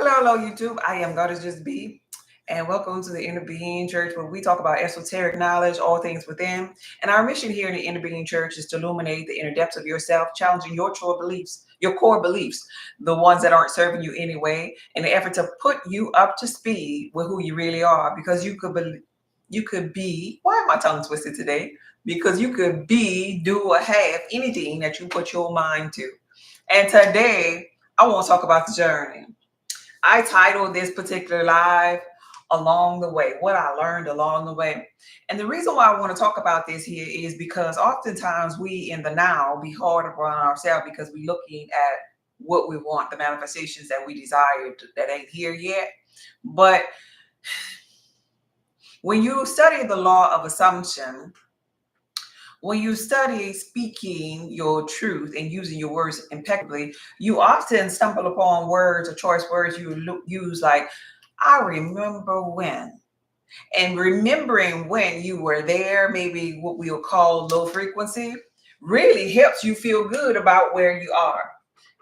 Hello, YouTube. I am God is Just Be, and welcome to the Inner Being Church, where we talk about esoteric knowledge, all things within. And our mission here in the Inner Being Church is to illuminate the inner depths of yourself, challenging your core beliefs, the ones that aren't serving you anyway, in the effort to put you up to speed with who you really are. Because you could be. Why am my tongue twisted today? Because you could be, do, or have anything that you put your mind to. And today, I want to talk about the journey. I titled this particular live Along the Way, what I learned along the way. And the reason why I want to talk about this here is because oftentimes we in the now be hard on ourselves because we're looking at what we want, the manifestations that we desire that ain't here yet. But when you study the law of assumption, when you study speaking your truth and using your words impeccably, you often stumble upon words or choice words you use like, I remember when. And remembering when you were there, maybe what we'll call low frequency, really helps you feel good about where you are,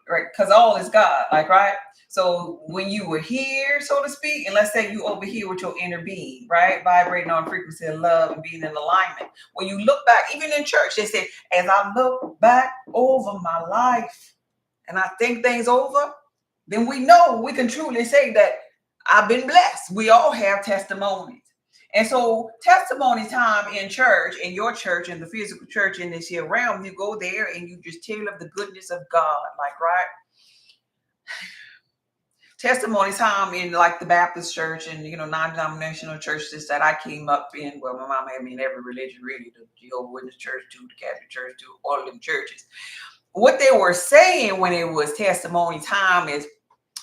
right? Because all is God, right? So when you were here, so to speak, and let's say you over here with your inner being, right? Vibrating on frequency of love and being in alignment. When you look back, even in church, they say, as I look back over my life and I think things over, then we know we can truly say that I've been blessed. We all have testimonies. And so testimony time in church, in your church, in the physical church in this here realm, you go there and you just tell of the goodness of God, right? Testimony time in like the Baptist church and non-denominational churches that I came up in. Well, my mom had me in every religion, really, the Jehovah's Witness church too, the Catholic church too, all of them churches. What they were saying when it was testimony time is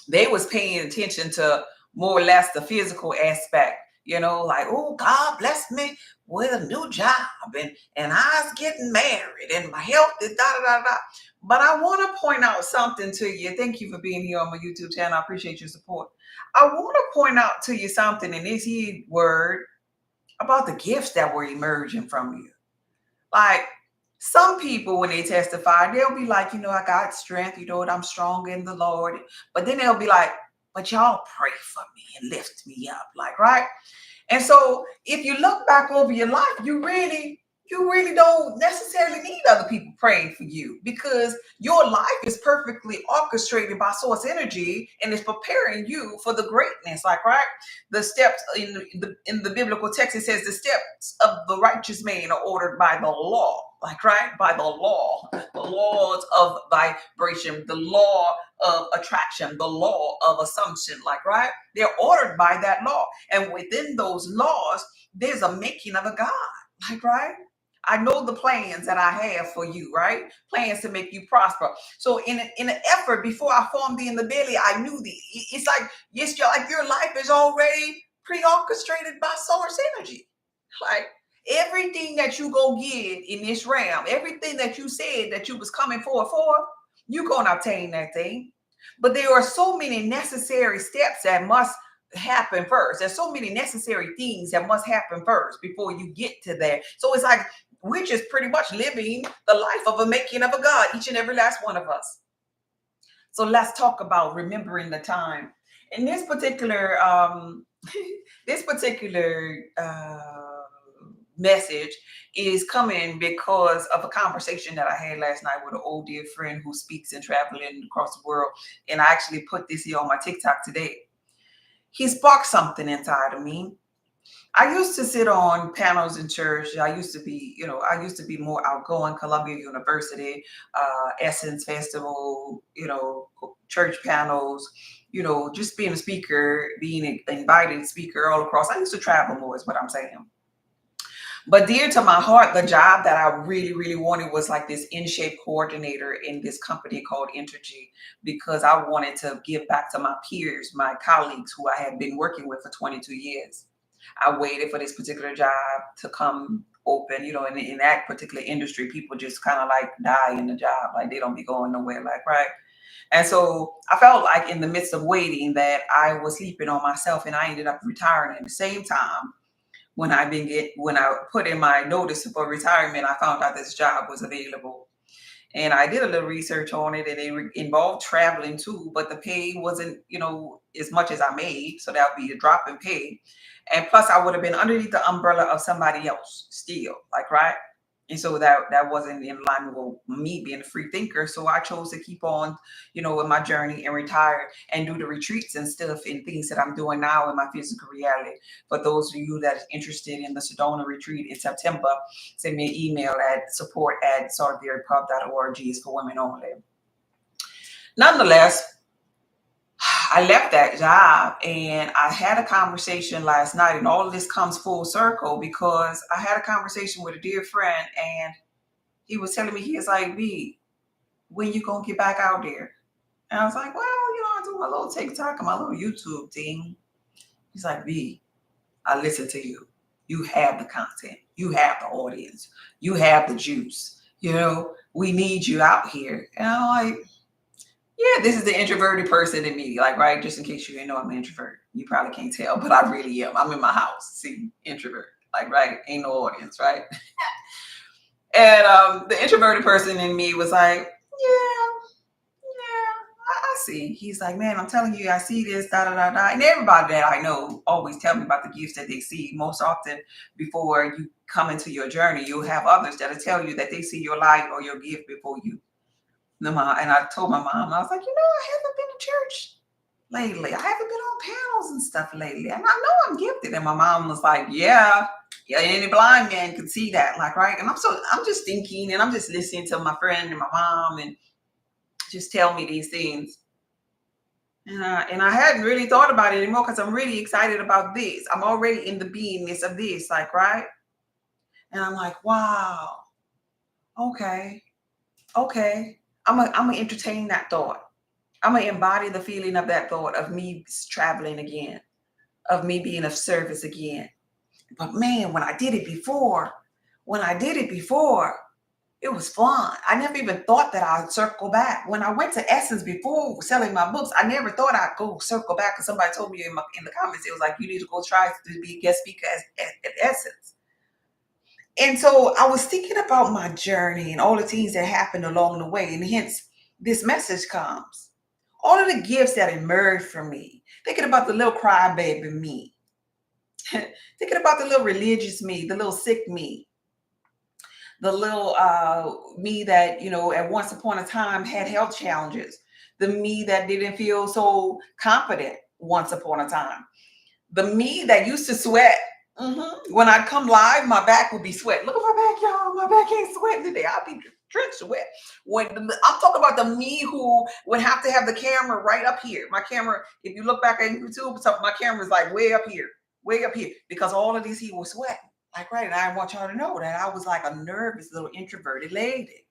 they was paying attention to more or less the physical aspect, like, oh, God bless me with a new job and I was getting married and my health is da-da-da-da. But I want to point out something to you. Thank you for being here on my YouTube channel. I appreciate your support. I want to point out to you something in this here word about the gifts that were emerging from you. Like, some people, when they testify, they'll be like, I got strength, I'm strong in the Lord. But then they'll be like, but y'all pray for me and lift me up, right? And so if you look back over your life, you really don't necessarily need other people praying for you because your life is perfectly orchestrated by source energy and is preparing you for the greatness, right? The steps in the biblical text, it says the steps of the righteous man are ordered by the law, right? By the laws of vibration, the law of attraction, the law of assumption, right? They're ordered by that law. And within those laws, there's a making of a God, right? I know the plans that I have for you, right? Plans to make you prosper. So in an effort, before I formed thee in the belly, I knew thee. It's like, yes, your life is already pre-orchestrated by source energy. Like everything that you go get in this realm, everything that you said that you was coming for, you're going to obtain that thing. But there are so many necessary steps that must happen first. There's so many necessary things that must happen first before you get to that. So it's like we're just pretty much living the life of a making of a God, each and every last one of us. So let's talk about remembering the time. In this particular message is coming because of a conversation that I had last night with an old dear friend who speaks and traveling across the world. And I actually put this here on my TikTok today. He sparked something inside of me. I used to sit on panels in church. I used to be more outgoing. Columbia University, Essence Festival, church panels, just being a speaker, being an invited speaker all across. I used to travel more is what I'm saying. But dear to my heart, the job that I really, really wanted was like this in-shape coordinator in this company called Entergy, because I wanted to give back to my peers, my colleagues who I had been working with for 22 years. I waited for this particular job to come open, in that particular industry, people just kind of like die in the job. Like they don't be going nowhere, right? And so I felt like in the midst of waiting that I was sleeping on myself, and I ended up retiring at the same time. When I put in my notice for retirement, I found out this job was available. And I did a little research on it, and it involved traveling too, but the pay wasn't, as much as I made. So that would be a drop in pay. And plus, I would have been underneath the umbrella of somebody else still, like, right? And so that wasn't in line with me being a free thinker. So I chose to keep on, with my journey and retire and do the retreats and stuff and things that I'm doing now in my physical reality. For those of you that are interested in the Sedona retreat in September, send me an email at support@solidarypub.org. It's for women only. Nonetheless, I left that job and I had a conversation last night, and all of this comes full circle because I had a conversation with a dear friend, and he was telling me, he was like, B, when you gonna get back out there? And I was like, well, I do my little TikTok and my little YouTube thing. He's like, B, I listen to you. You have the content. You have the audience. You have the juice. We need you out here. And I'm like, yeah, this is the introverted person in me. Like, right, just in case you didn't know I'm an introvert. You probably can't tell, but I really am. I'm in my house. See, introvert. Like, right, ain't no audience, right? And the introverted person in me was like, yeah, I see. He's like, man, I'm telling you, I see this, da da da da. And everybody that I know always tell me about the gifts that they see. Most often, before you come into your journey, you'll have others that'll tell you that they see your light or your gift before you. And I told my mom, I was like, I haven't been to church lately. I haven't been on panels and stuff lately. And I know I'm gifted. And my mom was like, yeah, any blind man could see that. Like, right. And I'm just thinking, and I'm just listening to my friend and my mom and just tell me these things. And I hadn't really thought about it anymore because I'm really excited about this. I'm already in the beingness of this, like, right. And I'm like, wow. Okay. I'm gonna entertain that thought. I'm gonna embody the feeling of that thought of me traveling again, of me being of service again. But man, when I did it before, it was fun. I never even thought that I'd circle back. When I went to Essence before selling my books, I never thought I'd go circle back. Because somebody told me in the comments, it was like, you need to go try to be a guest speaker at Essence. And so I was thinking about my journey and all the things that happened along the way. And hence, this message comes. All of the gifts that emerged from me. Thinking about the little crybaby me. Thinking about the little religious me, the little sick me. The little me that, at once upon a time had health challenges. The me that didn't feel so confident once upon a time. The me that used to sweat. When I'd come live, my back would be sweat. Look at my back, y'all. My back ain't sweating today. I'll be drenched sweat. I'm talking about the me who would have to have the camera right up here. My camera, if you look back at YouTube, my camera's like way up here, because all of these he was sweating. Like, right. And I want y'all to know that I was like a nervous little introverted lady.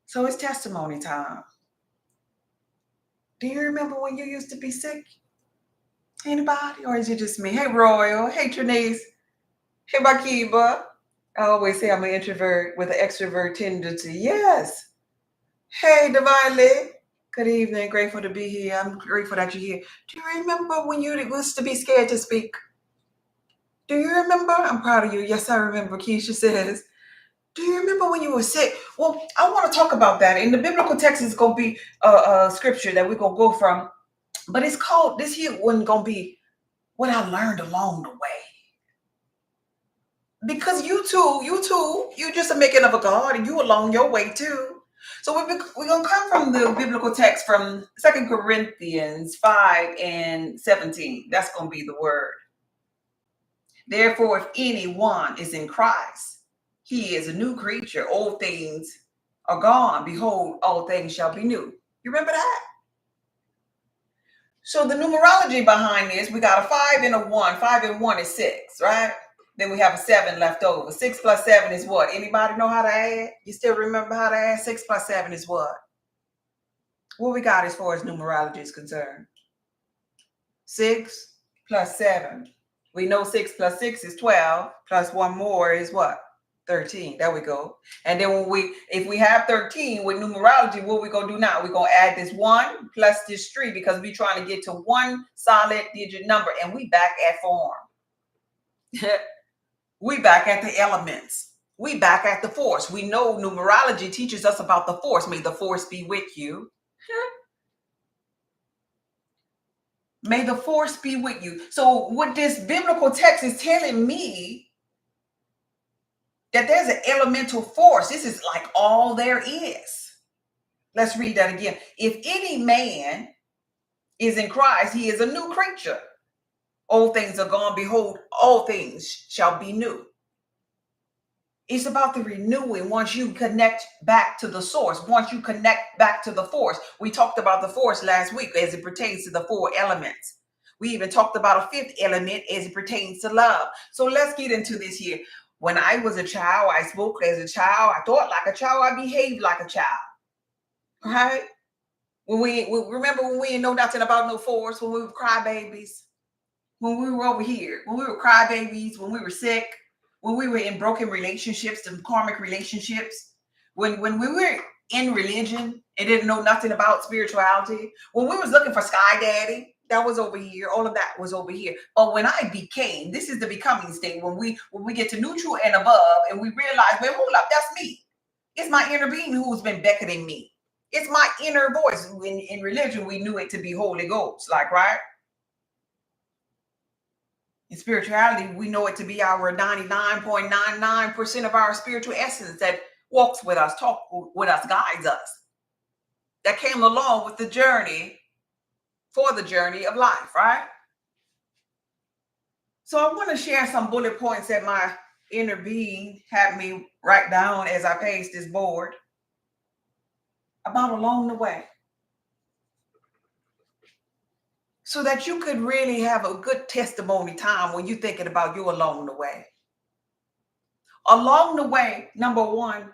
So it's testimony time. Do you remember when you used to be sick? Anybody? Or is it just me? Hey, Royal. Hey, Trinice. Hey, Makiba. I always say I'm an introvert with an extrovert tendency. Yes. Hey, Divinely. Good evening. Grateful to be here. I'm grateful that you're here. Do you remember when you used to be scared to speak? Do you remember? I'm proud of you. Yes, I remember. Keisha says, do you remember when you were sick? Well, I want to talk about that. In the biblical text, it's going to be a scripture that we're going to go from. But it's called, this here wasn't going to be what I learned along the way. Because you just a making of a God, and you along your way too. So we're going to come from the biblical text from 2 Corinthians 5:17. That's going to be the word. Therefore, if anyone is in Christ, he is a new creature. Old things are gone. Behold, all things shall be new. You remember that? So the numerology behind this, we got a 5 and a 1. 5 and 1 is 6, right? Then we have a 7 left over. 6 plus 7 is what? Anybody know how to add? You still remember how to add? 6 plus 7 is what? What we got as far as numerology is concerned? 6 plus 7. We know 6 plus 6 is 12. Plus 1 more is what? 13. There we go. And then if we have 13 with numerology, what we going to do now? We're going to add this 1 plus this 3 because we're trying to get to one solid digit number. And we back at form. We back at the elements. We back at the force. We know numerology teaches us about the force. May the force be with you. May the force be with you. So what this biblical text is telling me, that there's an elemental force. This is like all there is. Let's read that again. If any man is in Christ, he is a new creature. Old things are gone. Behold, all things shall be new. It's about the renewing once you connect back to the source, once you connect back to the force. We talked about the force last week as it pertains to the 4 elements. We even talked about a 5th element as it pertains to love. So let's get into this here. When I was a child, I spoke as a child. I thought like a child. I behaved like a child. Right? Remember when we didn't know nothing about no force, when we were crybabies, when we were over here, when we were crybabies, when we were sick, when we were in broken relationships, and karmic relationships, when we were in religion and didn't know nothing about spirituality, when we was looking for Sky Daddy, that was over here. All of that was over here. But when I became, this is the becoming state, when we get to neutral and above, and we realize, well, hold up, that's me. It's my inner being who's been beckoning me. It's my inner voice. In religion, we knew it to be Holy Ghost, like, right? In spirituality, we know it to be our 99.99% of our spiritual essence that walks with us, talks with us, guides us. That came along with the journey, for the journey of life, right? So I want to share some bullet points that my inner being had me write down as I paced this board about along the way, so that you could really have a good testimony time when you're thinking about you along the way. Along the way, number one,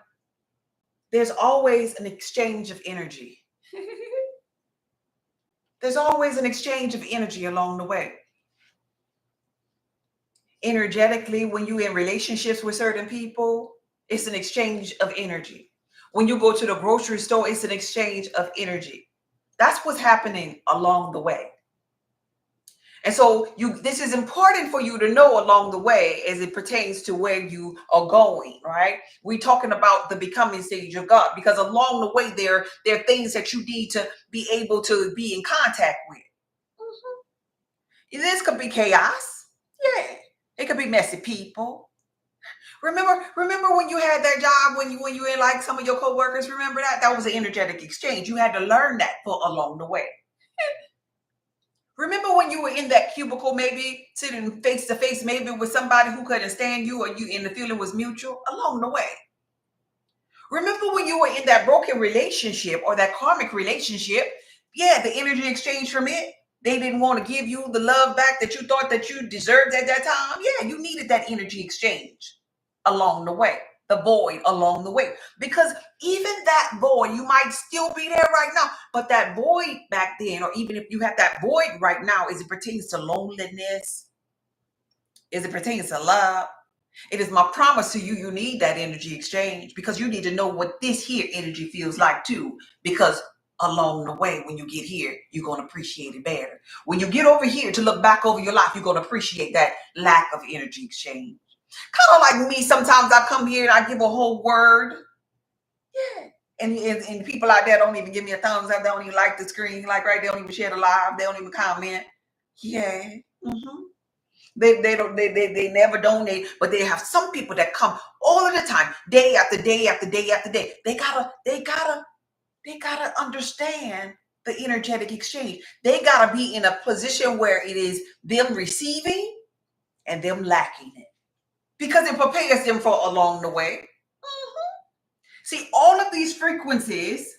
there's always an exchange of energy. There's always an exchange of energy along the way. Energetically, when you're in relationships with certain people, it's an exchange of energy. When you go to the grocery store, it's an exchange of energy. That's what's happening along the way. And so this is important for you to know along the way as it pertains to where you are going, right? We're talking about the becoming stage of God, because along the way there are things that you need to be able to be in contact with. This could be chaos. Yeah. It could be messy people. Remember when you had that job, when you had like some of your coworkers, remember that? That was an energetic exchange. You had to learn that for along the way. Remember when you were in that cubicle, maybe sitting face to face, maybe with somebody who couldn't stand you, or you and the feeling was mutual along the way. Remember when you were in that broken relationship or that karmic relationship? Yeah, the energy exchange from it. They didn't want to give you the love back that you thought that you deserved at that time. Yeah, you needed that energy exchange along the way, the void along the way. Because even that void, you might still be there right now, but that void back then, or even if you have that void right now, as it pertains to loneliness, as it pertains to love, it is my promise to you, you need that energy exchange, because you need to know what this here energy feels like too. Because along the way, when you get here, you're going to appreciate it better. When you get over here to look back over your life, you're going to appreciate that lack of energy exchange. Kind of like me, sometimes I come here and I give a whole word. Yeah. And people out there don't even give me a thumbs up. They don't even like the screen. Like, right, they don't even share the live. They don't even comment. Yeah. Mm-hmm. They never donate, but they have some people that come all of the time, day after day after day after day. They gotta understand the energetic exchange. They gotta be in a position where it is them receiving and them lacking it, because it prepares them for along the way. See, all of these frequencies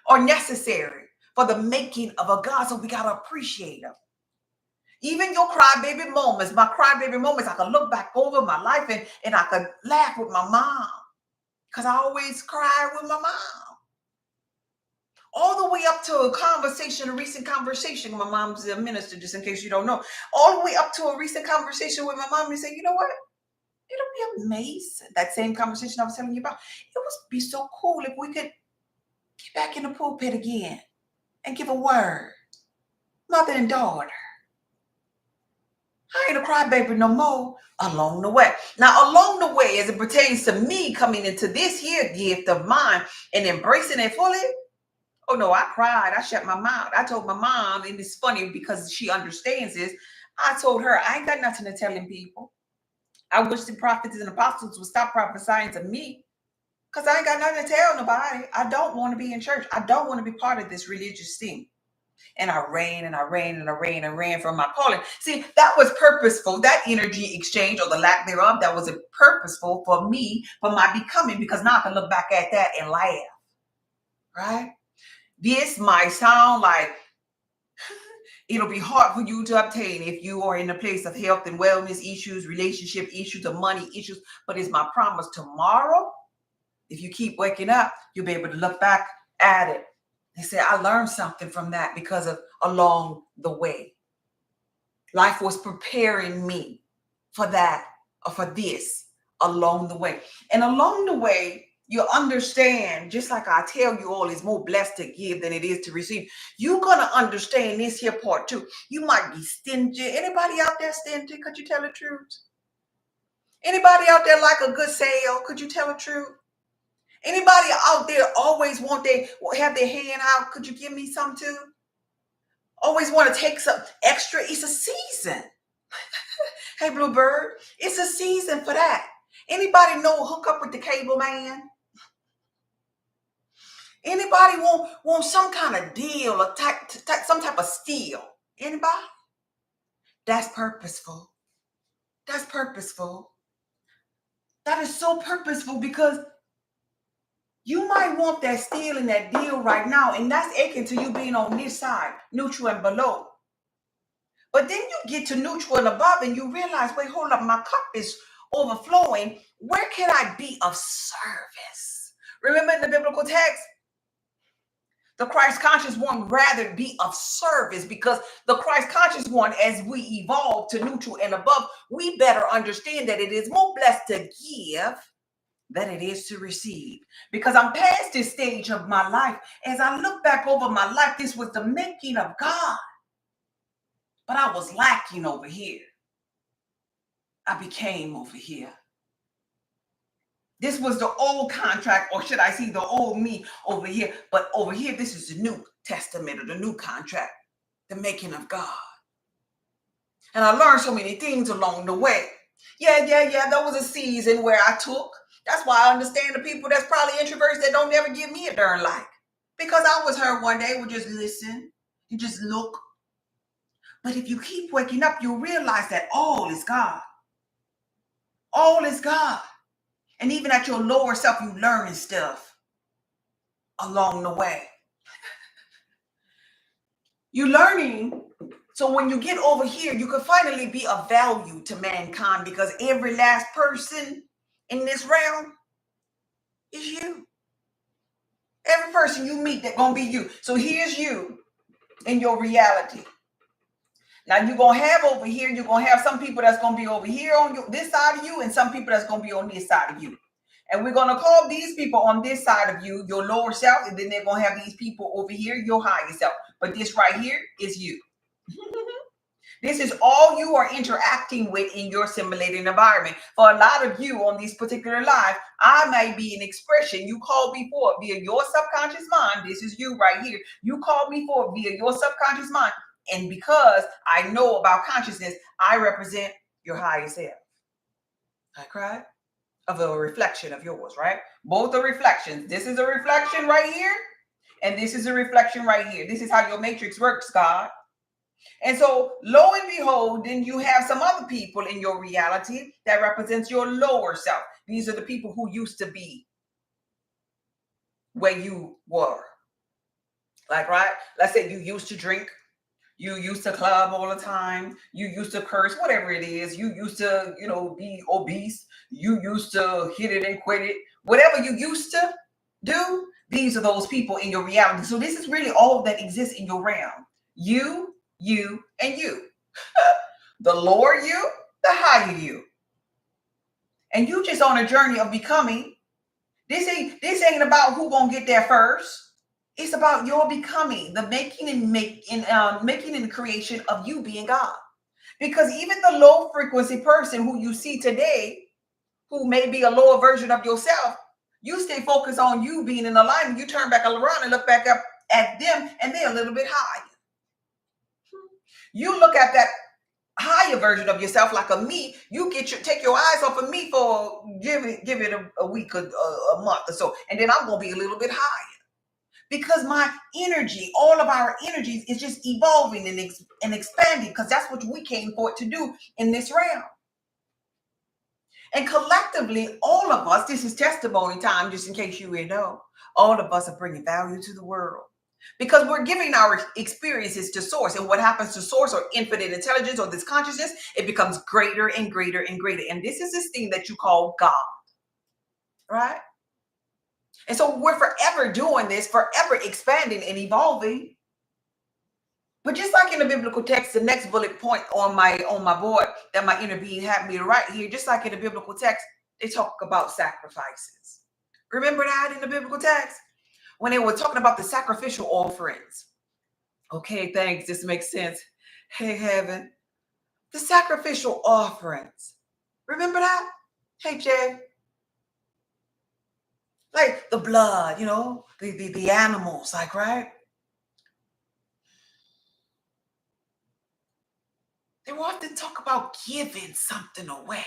are necessary for the making of a God, so we gotta appreciate them. Even your crybaby moments, my crybaby moments, I could look back over my life and I could laugh with my mom, because I always cry with my mom. All the way up to a recent conversation. My mom's a minister, just in case you don't know. All the way up to a recent conversation with my mom, and say, you know what? It'll be amazing. That same conversation I was telling you about. It would be so cool if we could get back in the pulpit again and give a word. Mother and daughter. I ain't a crybaby no more along the way. Now, along the way, as it pertains to me coming into this here gift of mine and embracing it fully, oh no, I cried. I shut my mouth. I told my mom, and it's funny because she understands this. I told her, I ain't got nothing to tell them people. I wish the prophets and apostles would stop prophesying to me because I ain't got nothing to tell nobody. I don't want to be in church. I don't want to be part of this religious thing. And I ran and I ran and I ran and ran from my calling. See, that was purposeful. That energy exchange or the lack thereof, that was purposeful for me, for my becoming, because now I can look back at that and laugh, right? This might sound like it'll be hard for you to obtain if you are in a place of health and wellness issues, relationship issues, or money issues. But it's my promise tomorrow, if you keep waking up, you'll be able to look back at it and say, I learned something from that because of along the way. Life was preparing me for that or for this along the way. And along the way, you understand, just like I tell you all, it's more blessed to give than it is to receive. You're going to understand this here part too. You might be stingy. Anybody out there stingy? Could you tell the truth? Anybody out there like a good sale? Could you tell the truth? Anybody out there always have their hand out? Could you give me some too? Always want to take some extra. It's a season. Hey, Bluebird, it's a season for that. Anybody know hook up with the cable man? Anybody want some kind of deal or some type of steal? Anybody? That's purposeful. That's purposeful. That is so purposeful because you might want that steal and that deal right now, and that's aching to you being on this side, neutral and below. But then you get to neutral and above and you realize, wait, hold up, my cup is overflowing. Where can I be of service? Remember in the biblical text, the Christ conscious one rather be of service, because the Christ conscious one, as we evolve to neutral and above, we better understand that it is more blessed to give than it is to receive. Because I'm past this stage of my life. As I look back over my life, this was the making of God. But I was lacking over here. I became over here. This was the old contract, or should I say the old me over here. But over here, this is the new testament or the new contract, the making of God. And I learned so many things along the way. Yeah. There was a season where I took. That's why I understand the people that's probably introverts that don't never give me a darn like. Because I was her one day, would just listen and just look. But if you keep waking up, you'll realize that all is God. All is God. And even at your lower self, you learning stuff along the way. You're learning. So when you get over here, you can finally be of value to mankind, because every last person in this realm is you. Every person you meet, that's going to be you. So here's you in your reality. Now you're going to have over here, you're going to have some people that's going to be over here on this side of you, and some people that's going to be on this side of you. And we're going to call these people on this side of you your lower self, and then they're going to have these people over here, your higher self. But this right here is you. This is all you are interacting with in your simulated environment. For a lot of you on this particular live, I may be an expression you called me for via your subconscious mind. This is you right here. You called me for via your subconscious mind. And because I know about consciousness, I represent your higher self. I cried of a reflection of yours, right? Both are reflections. This is a reflection right here, and this is a reflection right here. This is how your matrix works, God. And so, lo and behold, then you have some other people in your reality that represents your lower self. These are the people who used to be where you were. Like, right? Let's say you used to drink. You used to club all the time. You used to curse, whatever it is. You used to, be obese. You used to hit it and quit it. Whatever you used to do, these are those people in your reality. So this is really all that exists in your realm. You, and you. The lower you, the higher you. And you just on a journey of becoming. This ain't about who gonna get there first. It's about your becoming, the making and the creation of you being God. Because even the low frequency person who you see today, who may be a lower version of yourself, you stay focused on you being in alignment. You turn back around and look back up at them, and they're a little bit higher. You look at that higher version of yourself like a me. You take your eyes off of me for give it a week, a month or so, and then I'm gonna be a little bit higher because my energy, all of our energies, is just evolving and expanding because that's what we came for it to do in this realm. And collectively, all of us, this is testimony time, just in case you didn't know, all of us are bringing value to the world because we're giving our experiences to source. And what happens to source or infinite intelligence or this consciousness, it becomes greater and greater and greater. And this is this thing that you call God, right? And so we're forever doing this, forever expanding and evolving. But just like in the biblical text, the next bullet point on my board that my inner being had me to write here, just like in the biblical text, they talk about sacrifices. Remember that in the biblical text? When they were talking about the sacrificial offerings. Okay, thanks. This makes sense. Hey, heaven. The sacrificial offerings. Remember that? Hey, Jay. Like the blood, the animals, like, right? They will often talk about giving something away.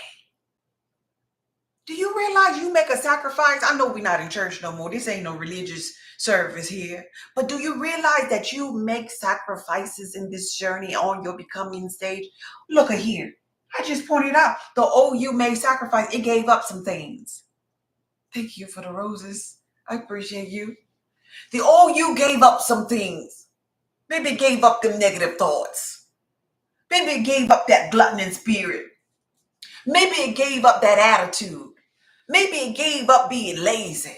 Do you realize you make a sacrifice? I know we're not in church no more. This ain't no religious service here. But do you realize that you make sacrifices in this journey on your becoming stage? Look at here. I just pointed out the old you made sacrifice. It gave up some things. Thank you for the roses. I appreciate you. The old you gave up some things. Maybe it gave up them negative thoughts. Maybe it gave up that gluttonous spirit. Maybe it gave up that attitude. Maybe it gave up being lazy.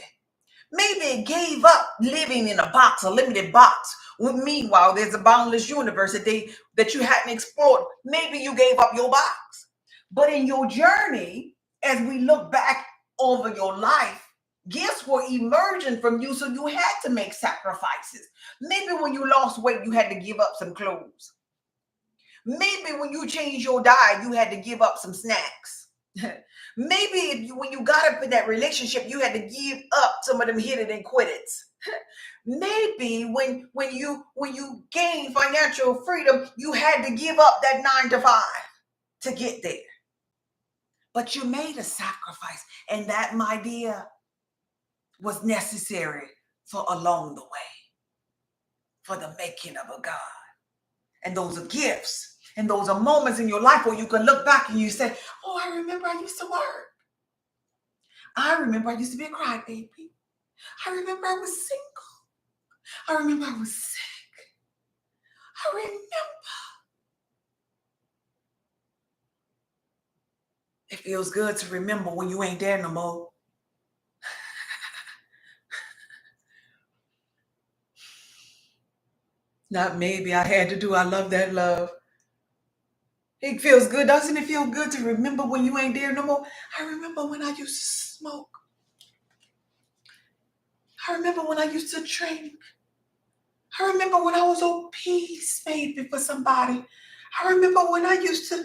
Maybe it gave up living in a box, a limited box. Meanwhile, there's a boundless universe that you hadn't explored. Maybe you gave up your box. But in your journey, as we look back over your life, gifts were emerging from you, so you had to make sacrifices. Maybe when you lost weight, you had to give up some clothes. Maybe when you changed your diet, you had to give up some snacks. Maybe when you got up in that relationship, you had to give up some of them hit it and quit it. Maybe when you gained financial freedom, you had to give up that 9 to 5 to get there. But you made a sacrifice, and that, my dear, was necessary for along the way, for the making of a God. And those are gifts. And those are moments in your life where you can look back and you say, oh, I remember I used to work. I remember I used to be a crybaby. I remember I was single. I remember I was sick. I remember. It feels good to remember when you ain't there no more. Not maybe, I had to do. I love that love. It feels good. Doesn't it feel good to remember when you ain't there no more? I remember when I used to smoke. I remember when I used to drink. I remember when I was obese, maybe for somebody. I remember when I used to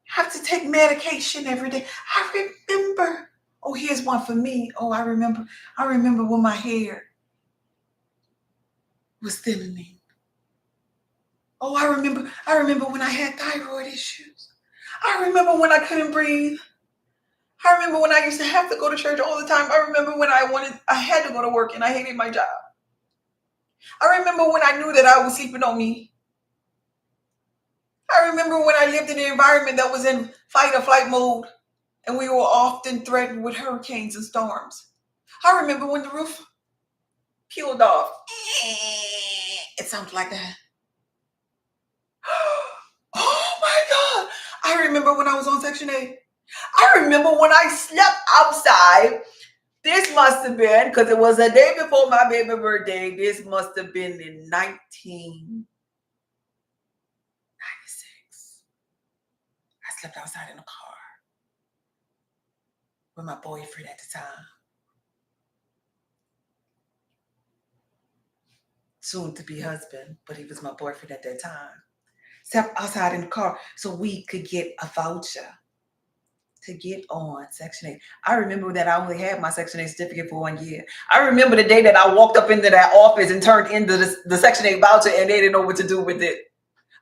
have to take medication every day. I remember. Oh, here's one for me. Oh, I remember. I remember when my hair was thinning. Oh, I remember. I remember when I had thyroid issues. I remember when I couldn't breathe. I remember when I used to have to go to church all the time. I remember when I had to go to work and I hated my job. I remember when I knew that I was sleeping on me. I remember when I lived in an environment that was in fight or flight mode and we were often threatened with hurricanes and storms. I remember when the roof peeled off. It sounds like that. Oh my God. I remember when I was on Section 8. I remember when I slept outside. This must have been, because it was a day before my baby birthday, this must have been in 1996. I slept outside in a car with my boyfriend at the time. Soon to be husband, but he was my boyfriend at that time. Step outside in the car so we could get a voucher to get on Section 8. I remember that I only had my Section 8 certificate for 1 year. I remember the day that I walked up into that office and turned into the Section 8 voucher and they didn't know what to do with it.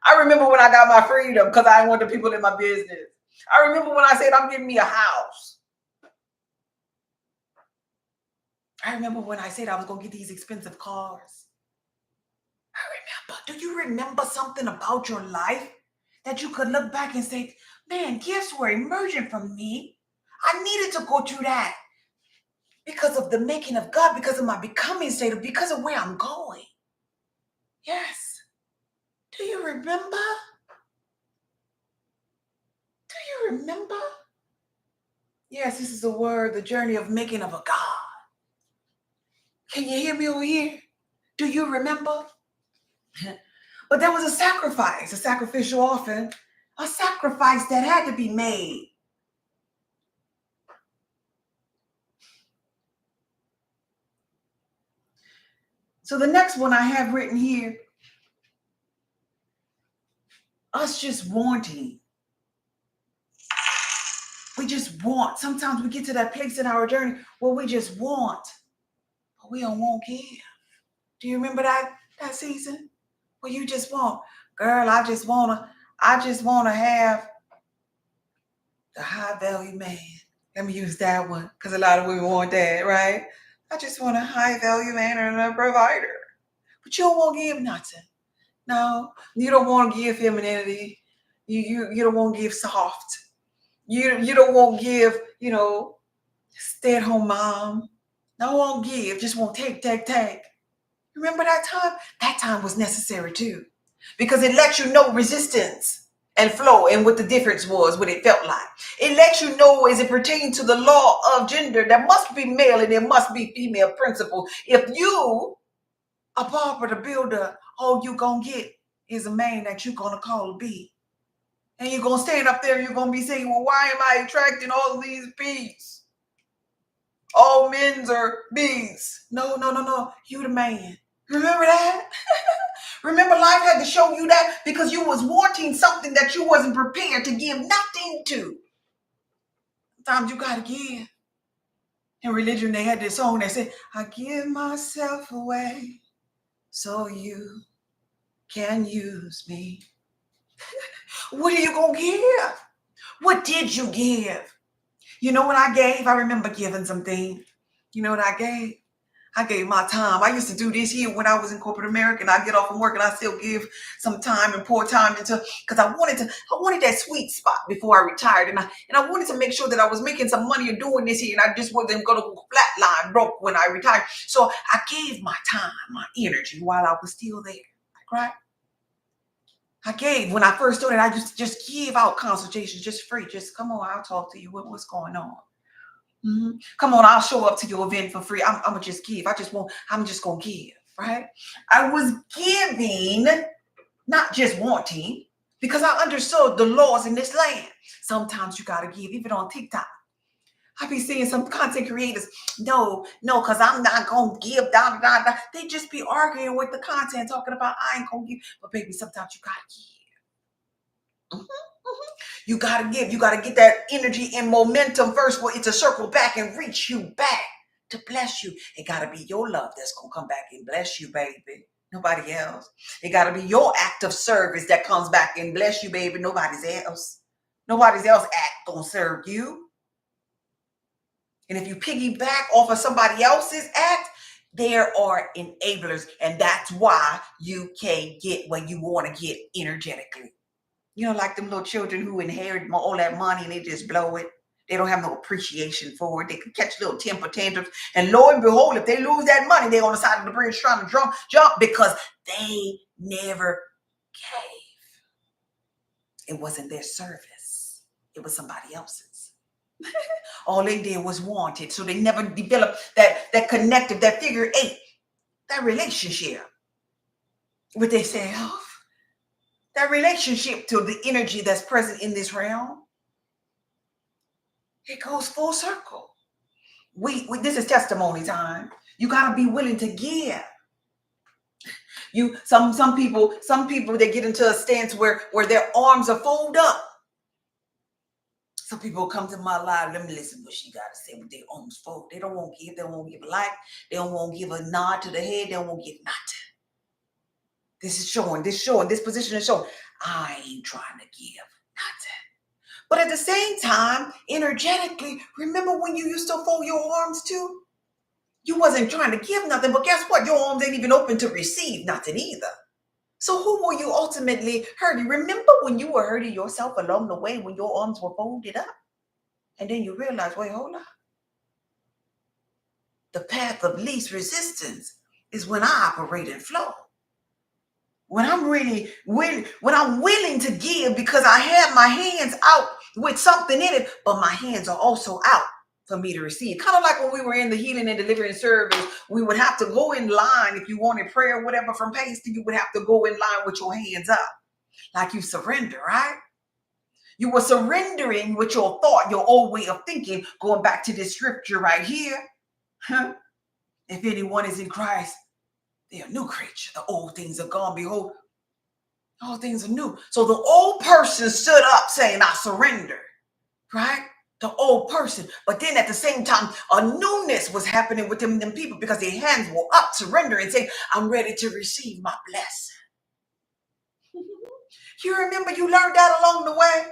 I remember when I got my freedom because I didn't want the people in my business. I remember when I said, I'm getting me a house. I remember when I said I was going to get these expensive cars. I remember. Do you remember something about your life that you could look back and say, man, gifts were emerging from me. I needed to go through that because of the making of God, because of my becoming state, because of where I'm going. Yes. Do you remember? Do you remember? Yes, this is a word, the journey of making of a God. Can you hear me over here? Do you remember? But there was a sacrifice, a sacrificial offering, a sacrifice that had to be made. So the next one I have written here, us just wanting. We just want. Sometimes we get to that place in our journey where we just want, but we don't want give. Do you remember that season where you just want, girl, I just wanna have the high value man. Let me use that one because a lot of women want that, right? I just want a high value man and a provider. But you don't want to give nothing. No, you don't want to give femininity. You don't want to give soft. You don't want to give, stay at home mom. No one give, just want take. Remember that time? That time was necessary too, because it lets you know resistance and flow and what the difference was, what it felt like. It lets you know as it pertains to the law of gender, there must be male and there must be female principle. If you, a barber, the builder, all you gonna get is a man that you gonna call a B. And you're gonna stand up there and you're gonna be saying, well, why am I attracting all of these B's? All men's are B's. No. You the man. Remember that? Remember life had to show you that because you was wanting something that you wasn't prepared to give nothing to. Sometimes you gotta give. In religion, they had this song that said, I give myself away so you can use me. What are you gonna give? What did you give? You know what I gave? I remember giving something. You know what I gave? I gave my time. I used to do this here when I was in corporate America, and I get off from work and I still give some time and pour time into, because I wanted that sweet spot before I retired, and I wanted to make sure that I was making some money and doing this here, and I just wasn't going to go flatline broke when I retired. So I gave my time, my energy while I was still there, right? I gave when I first started. I just give out consultations, just free. Just come on, I'll talk to you. What's going on? Mm-hmm. Come on, I'll show up to your event for free. I'm gonna just give. I'm just gonna give, right? I was giving, not just wanting, because I understood the laws in this land. Sometimes you gotta give, even on TikTok. I be seeing some content creators, no, because I'm not gonna give, They just be arguing with the content, talking about I ain't gonna give. But baby, sometimes you gotta give. Mm-hmm. You gotta give. You gotta get that energy and momentum first for it to circle back and reach you back to bless you. It gotta be your love that's gonna come back and bless you, baby. Nobody else. It gotta be your act of service that comes back and bless you, baby. Nobody's else. Nobody's else act gonna serve you. And if you piggyback off of somebody else's act, there are enablers, and that's why you can't get what you want to get energetically. Like them little children who inherit all that money and they just blow it. They don't have no appreciation for it. They can catch little temper tantrums. And lo and behold, if they lose that money, they're on the side of the bridge trying to jump because they never gave. It wasn't their service. It was somebody else's. All they did was want it. So they never developed that connective, that figure eight, that relationship with themselves. That relationship to the energy that's present in this realm, it goes full circle. We this is testimony time. You got to be willing to give. Some people they get into a stance where their arms are folded up. Some people come to my live. Let me listen what she got to say with their arms folded. They don't want to give. They don't want to give a like. They don't want to give a nod to the head. They don't want to give nothing. This is showing. This position is showing. I ain't trying to give nothing. But at the same time, energetically, remember when you used to fold your arms too? You wasn't trying to give nothing, but guess what? Your arms ain't even open to receive nothing either. So who were you ultimately hurting? Remember when you were hurting yourself along the way when your arms were folded up? And then you realize, wait, hold on. The path of least resistance is when I operate in flow. When I'm willing to give because I have my hands out with something in it, but my hands are also out for me to receive. Kind of like when we were in the healing and deliverance service, we would have to go in line. If you wanted prayer or whatever from Pastor, you would have to go in line with your hands up. Like you surrender, right? You were surrendering with your thought, your old way of thinking, going back to this scripture right here. If anyone is in Christ, they are a new creature. The old things are gone. Behold, all things are new. So the old person stood up saying, I surrender, right? The old person. But then at the same time, a newness was happening with them people because their hands were up, surrendering, saying, I'm ready to receive my blessing. You remember you learned that along the way?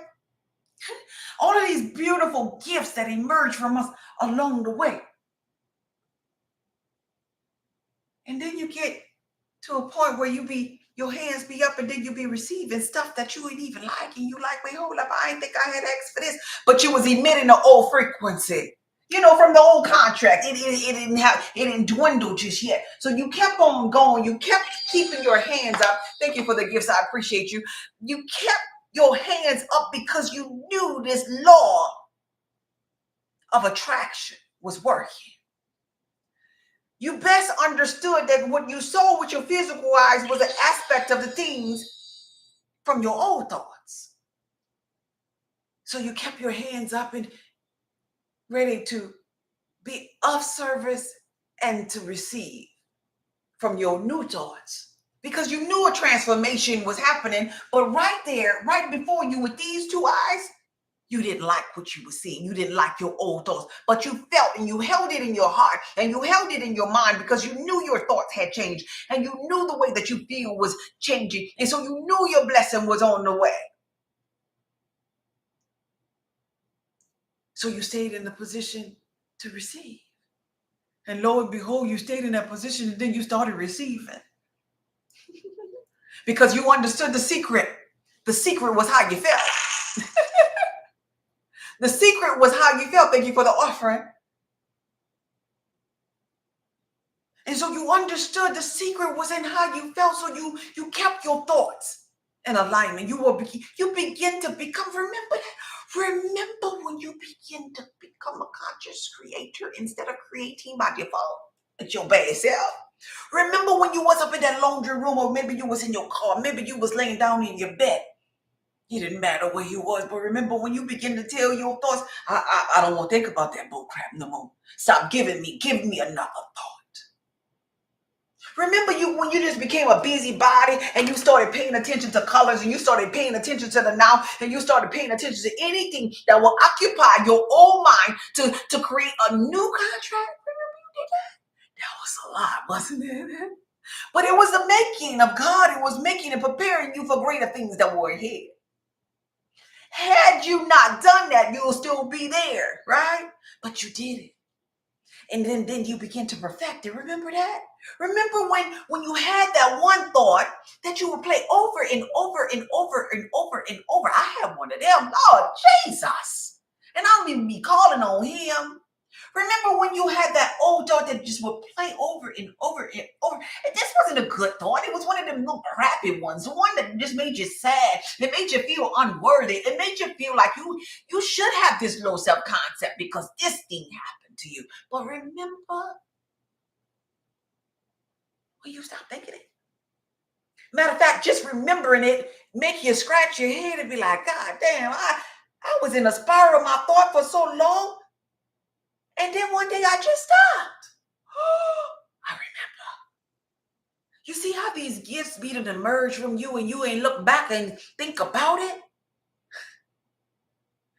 All of these beautiful gifts that emerge from us along the way. And then you get to a point where your hands be up and then you be receiving stuff that you ain't even like. And you like, wait, hold up, I ain't think I had asked for this. But you was emitting the old frequency. From the old contract. It didn't dwindle just yet. So you kept on going. You kept keeping your hands up. Thank you for the gifts. I appreciate you. You kept your hands up because you knew this law of attraction was working. You best understood that what you saw with your physical eyes was an aspect of the things from your old thoughts. So you kept your hands up and ready to be of service and to receive from your new thoughts. Because you knew a transformation was happening, but right there, right before you with these two eyes, you didn't like what you were seeing. You didn't like your old thoughts, but you felt and you held it in your heart and you held it in your mind because you knew your thoughts had changed and you knew the way that you feel was changing. And so you knew your blessing was on the way. So you stayed in the position to receive. And lo and behold, you stayed in that position and then you started receiving. Because you understood the secret. The secret was how you felt. The secret was how you felt. Thank you for the offering. And so you understood the secret was in how you felt. So you kept your thoughts in alignment. You begin to become, remember that? Remember when you begin to become a conscious creator instead of creating by default? It's your bad self. Remember when you was up in that laundry room, or maybe you was in your car, maybe you was laying down in your bed. It didn't matter where you was, but remember when you begin to tell your thoughts, I don't want to think about that bull crap no more. Stop give me another thought. Remember when you just became a busybody and you started paying attention to colors and you started paying attention to the now and you started paying attention to anything that will occupy your old mind to create a new contract? Remember you did that? That was a lot, wasn't it? But it was the making of God. It was making and preparing you for greater things that were ahead. Had you not done that, you'll still be there, right? But you did it. And then you begin to perfect it. Remember that? Remember when you had that one thought that you would play over and over and over and over and over. I have one of them. Lord Jesus. And I don't even be calling on him. Remember when you had that old thought that just would play over and over and over? And this wasn't a good thought. It was one of them little crappy ones. The one that just made you sad. It made you feel unworthy. It made you feel like you should have this low self-concept because this thing happened to you. But remember when you stop thinking it. Matter of fact, just remembering it make you scratch your head and be like, God damn, I was in a spiral of my thought for so long. And then one day I just stopped. I remember. You see how these gifts be to emerge from you and you ain't look back and think about it?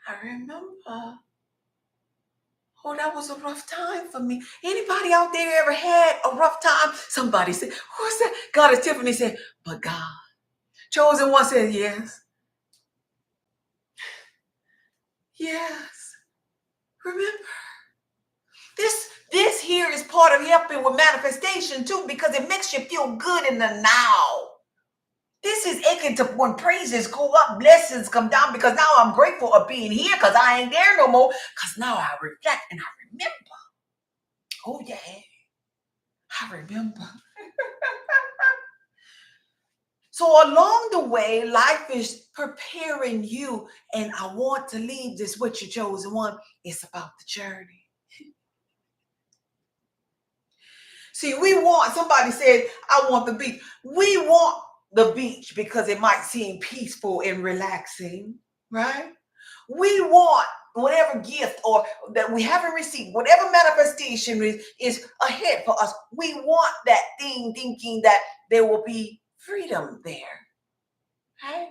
I remember. Oh, that was a rough time for me. Anybody out there ever had a rough time? Somebody said, what's that? God, as Tiffany said, but God. Chosen one said, yes. Yes. Remember, this here is part of helping with manifestation too, because it makes you feel good in the now. This is aching to when praises go up, blessings come down, because now I'm grateful of being here because I ain't there no more. Because now I reflect and I remember. Oh, yeah. I remember. So along the way, life is preparing you. And I want to leave this with your chosen one. It's about the journey. See, somebody said, I want the beach. We want the beach because it might seem peaceful and relaxing, right? We want whatever gift or that we haven't received, whatever manifestation is ahead for us. We want that thing thinking that there will be freedom there, right?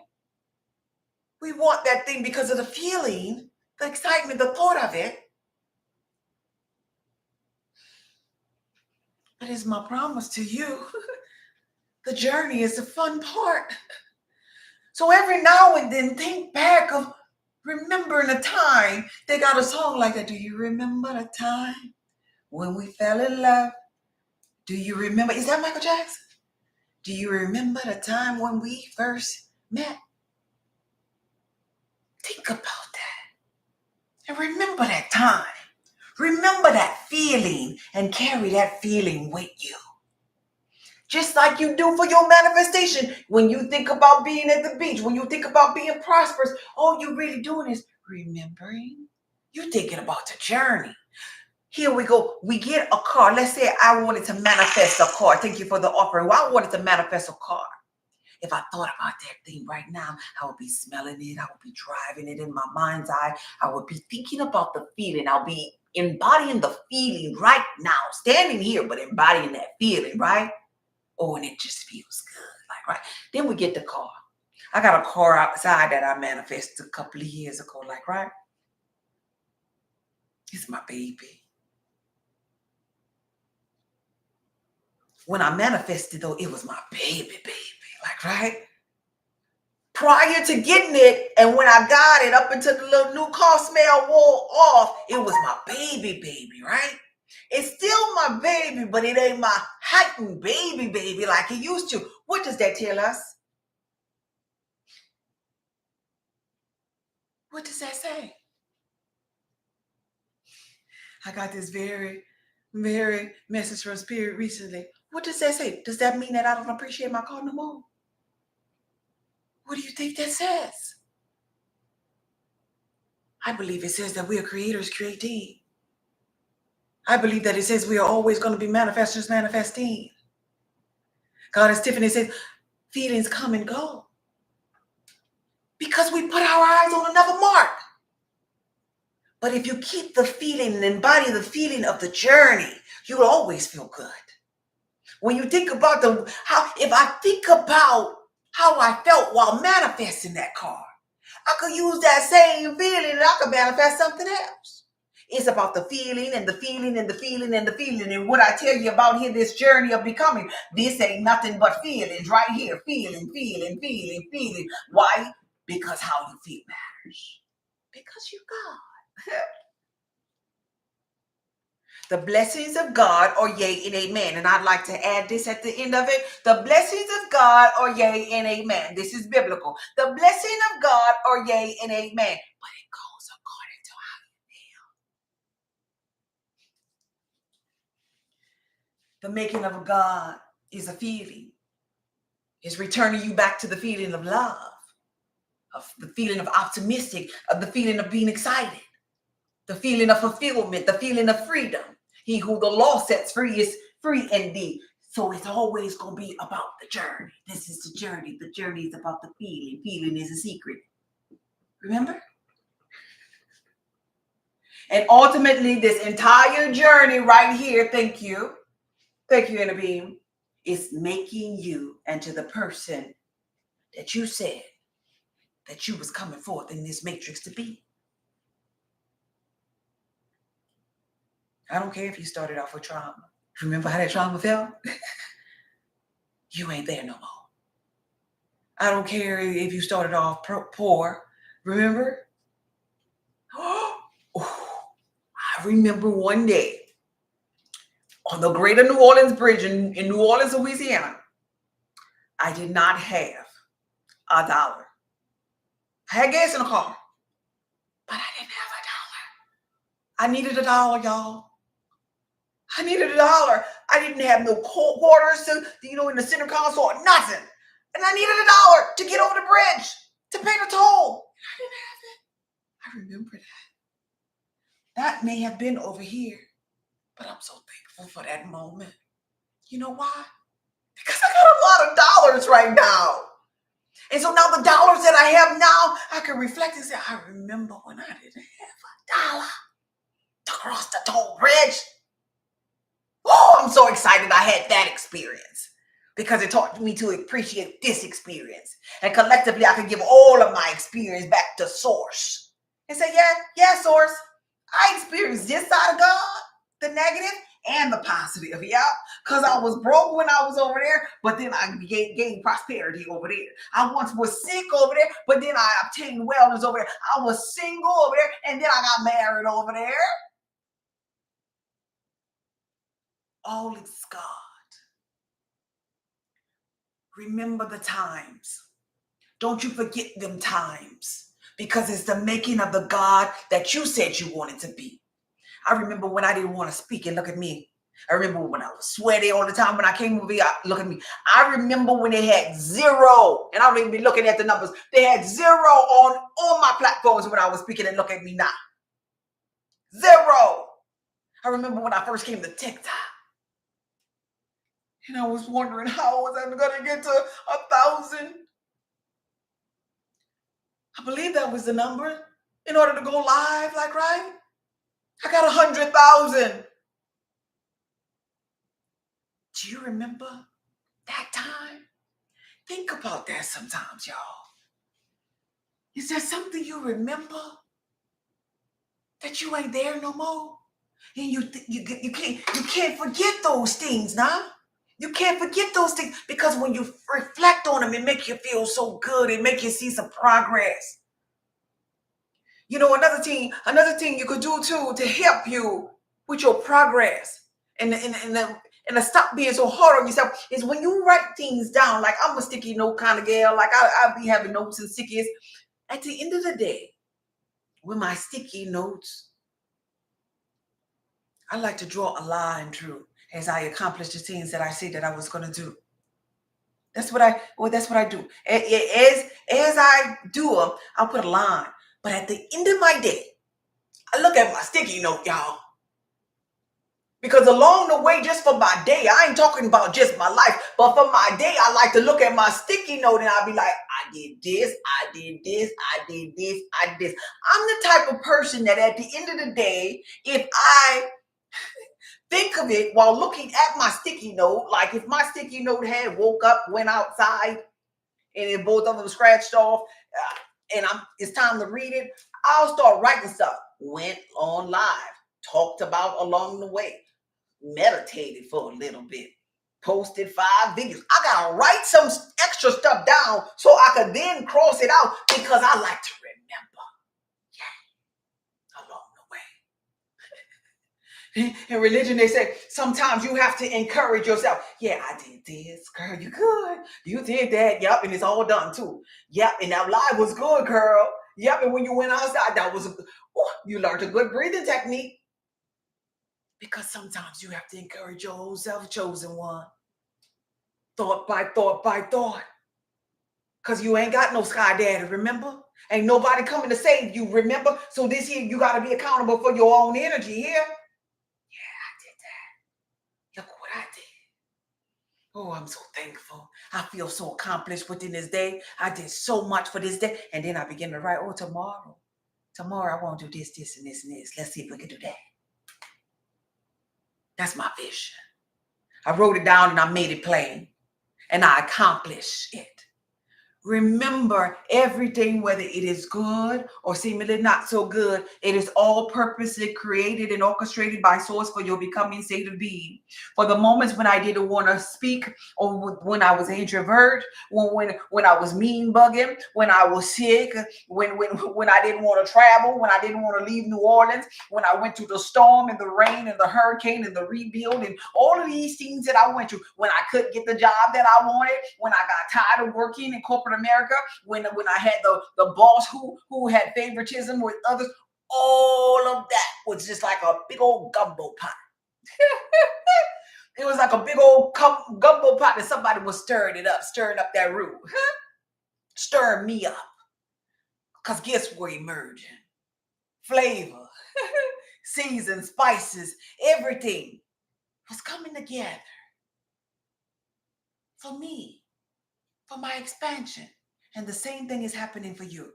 We want that thing because of the feeling, the excitement, the thought of it. But it's my promise to you. The journey is the fun part. So every now and then, think back of remembering a time. They got a song like that. Do you remember the time when we fell in love? Do you remember? Is that Michael Jackson? Do you remember the time when we first met? Think about that. And remember that time. Remember that feeling and carry that feeling with you. Just like you do for your manifestation. When you think about being at the beach, when you think about being prosperous, all you're really doing is remembering. You're thinking about the journey. Here we go. We get a car. Let's say I wanted to manifest a car. Thank you for the offering. Well, I wanted to manifest a car. If I thought about that thing right now, I would be smelling it. I would be driving it in my mind's eye. I would be thinking about the feeling. I'll be embodying the feeling right now, standing here, but embodying that feeling, right? Oh, and it just feels good. Like, right. Then we get the car. I got a car outside that I manifested a couple of years ago, like, right? It's my baby. When I manifested, though, it was my baby. Like, right? Prior to getting it, and when I got it, up until the little new car smell wore off, it was my baby, right? It's still my baby, but it ain't my Heighten baby like it used to. What does that tell us? What does that say? I got this very message from Spirit recently. What does that say? Does that mean that I don't appreciate my car no more? What do you think that says? I believe it says that we are creators creating. I believe that it says we are always going to be manifestors manifesting. God, as Tiffany says, feelings come and go. Because we put our eyes on another mark. But if you keep the feeling and embody the feeling of the journey, you'll always feel good. When you think about if I think about how I felt while manifesting that car, I could use that same feeling and I could manifest something else. It's about the feeling and the feeling and the feeling and the feeling. And what I tell you about here, this journey of becoming, this ain't nothing but feelings right here. Feeling. Why? Because how you feel matters. Because you God. The blessings of God are yea and amen. And I'd like to add this at the end of it. The blessings of God are yea and amen. This is biblical. The blessing of God are yea and amen. But it goes according to how you feel. The making of a God is a feeling. It's returning you back to the feeling of love, of the feeling of optimistic, of the feeling of being excited, the feeling of fulfillment, the feeling of freedom. He who the law sets free is free indeed. So it's always going to be about the journey. This is the journey. The journey is about the feeling. Feeling is a secret. Remember? And ultimately, this entire journey right here, thank you, Inner Beam, It's making you into the person that you said that you was coming forth in this matrix to be. I don't care if you started off with trauma. Remember how that trauma felt? You ain't there no more. I don't care if you started off poor. Remember? Oh, I remember one day on the Greater New Orleans Bridge in New Orleans, Louisiana, I did not have $1. I had gas in the car, but I didn't have $1. I needed $1, y'all. I needed $1. I didn't have no quarters to, in the center console or nothing. And I needed $1 to get over the bridge, to pay the toll. I didn't have it. I remember that. That may have been over here, but I'm so thankful for that moment. You know why? Because I got a lot of dollars right now. And so now the dollars that I have now, I can reflect and say, I remember when I didn't have $1 to cross the toll bridge. Oh, I'm so excited I had that experience because it taught me to appreciate this experience. And collectively, I can give all of my experience back to source and say, yeah, source, I experienced this side of God, the negative and the positive, because I was broke when I was over there, but then I gained prosperity over there. I once was sick over there, but then I obtained wellness over there. I was single over there, and then I got married over there. All is God. Remember the times. Don't you forget them times, because it's the making of the God that you said you wanted to be. I remember when I didn't want to speak, and look at me. I remember when I was sweaty all the time when I came over here. Look at me. I remember when they had 0, and I don't even be looking at the numbers. They had 0 on all my platforms when I was speaking, and look at me now. 0. I remember when I first came to TikTok. And I was wondering how was I going to get to 1,000. I believe that was the number in order to go live, right? I got 100,000. Do you remember that time? Think about that sometimes, y'all. Is there something you remember that you ain't there no more? And you can't forget those things now. You can't forget those things because when you reflect on them, it makes you feel so good. It makes you see some progress. Another thing you could do too to help you with your progress and to stop being so hard on yourself is when you write things down. Like I'm a sticky note kind of girl. Like I'll be having notes and stickies. At the end of the day, with my sticky notes, I like to draw a line through as I accomplish the things that I said that I was going to do. That's what I do. As I do them, I'll put a line. But at the end of my day, I look at my sticky note, y'all. Because along the way, just for my day, I ain't talking about just my life, but for my day, I like to look at my sticky note and I'll be like, I did this, I did this, I did this, I did this. I'm the type of person that at the end of the day, if I think of it while looking at my sticky note, like if my sticky note had woke up, went outside, and if both of them scratched off, and it's time to read it, I'll start writing stuff. Went on live, talked about along the way, meditated for a little bit, posted 5 videos. I gotta write some extra stuff down so I could then cross it out because I like to remember. Along the way. In religion, they say sometimes you have to encourage yourself. Yeah, I did this, girl. You good? You did that. Yep, and it's all done too. Yep, and that live was good, girl. Yep, and when you went outside, you learned a good breathing technique. Because sometimes you have to encourage your whole self, chosen one. Thought by thought by thought. Because you ain't got no sky daddy, remember? Ain't nobody coming to save you, remember? So this here, you got to be accountable for your own energy here. Yeah, I did that. Look what I did. Oh, I'm so thankful. I feel so accomplished within this day. I did so much for this day. And then I begin to write, tomorrow I want to do this, this, and this, and this. Let's see if we can do that. That's my vision. I wrote it down and I made it plain, and I accomplished it. Remember, everything, whether it is good or seemingly not so good, it is all purposely created and orchestrated by source for your becoming state of being. For the moments when I didn't want to speak, or when I was an introvert, when I was mean bugging, when I was sick, when I didn't want to travel, when I didn't want to leave New Orleans, when I went through the storm and the rain and the hurricane and the rebuild and all of these things that I went through, when I couldn't get the job that I wanted, when I got tired of working in corporate America, when I had the boss who had favoritism with others, all of that was just like a big old gumbo pot. It was like a big old gumbo pot that somebody was stirring up that root, stirring me up. Because guess where emerging? Flavor, season, spices, everything was coming together for me, for my expansion. And the same thing is happening for you.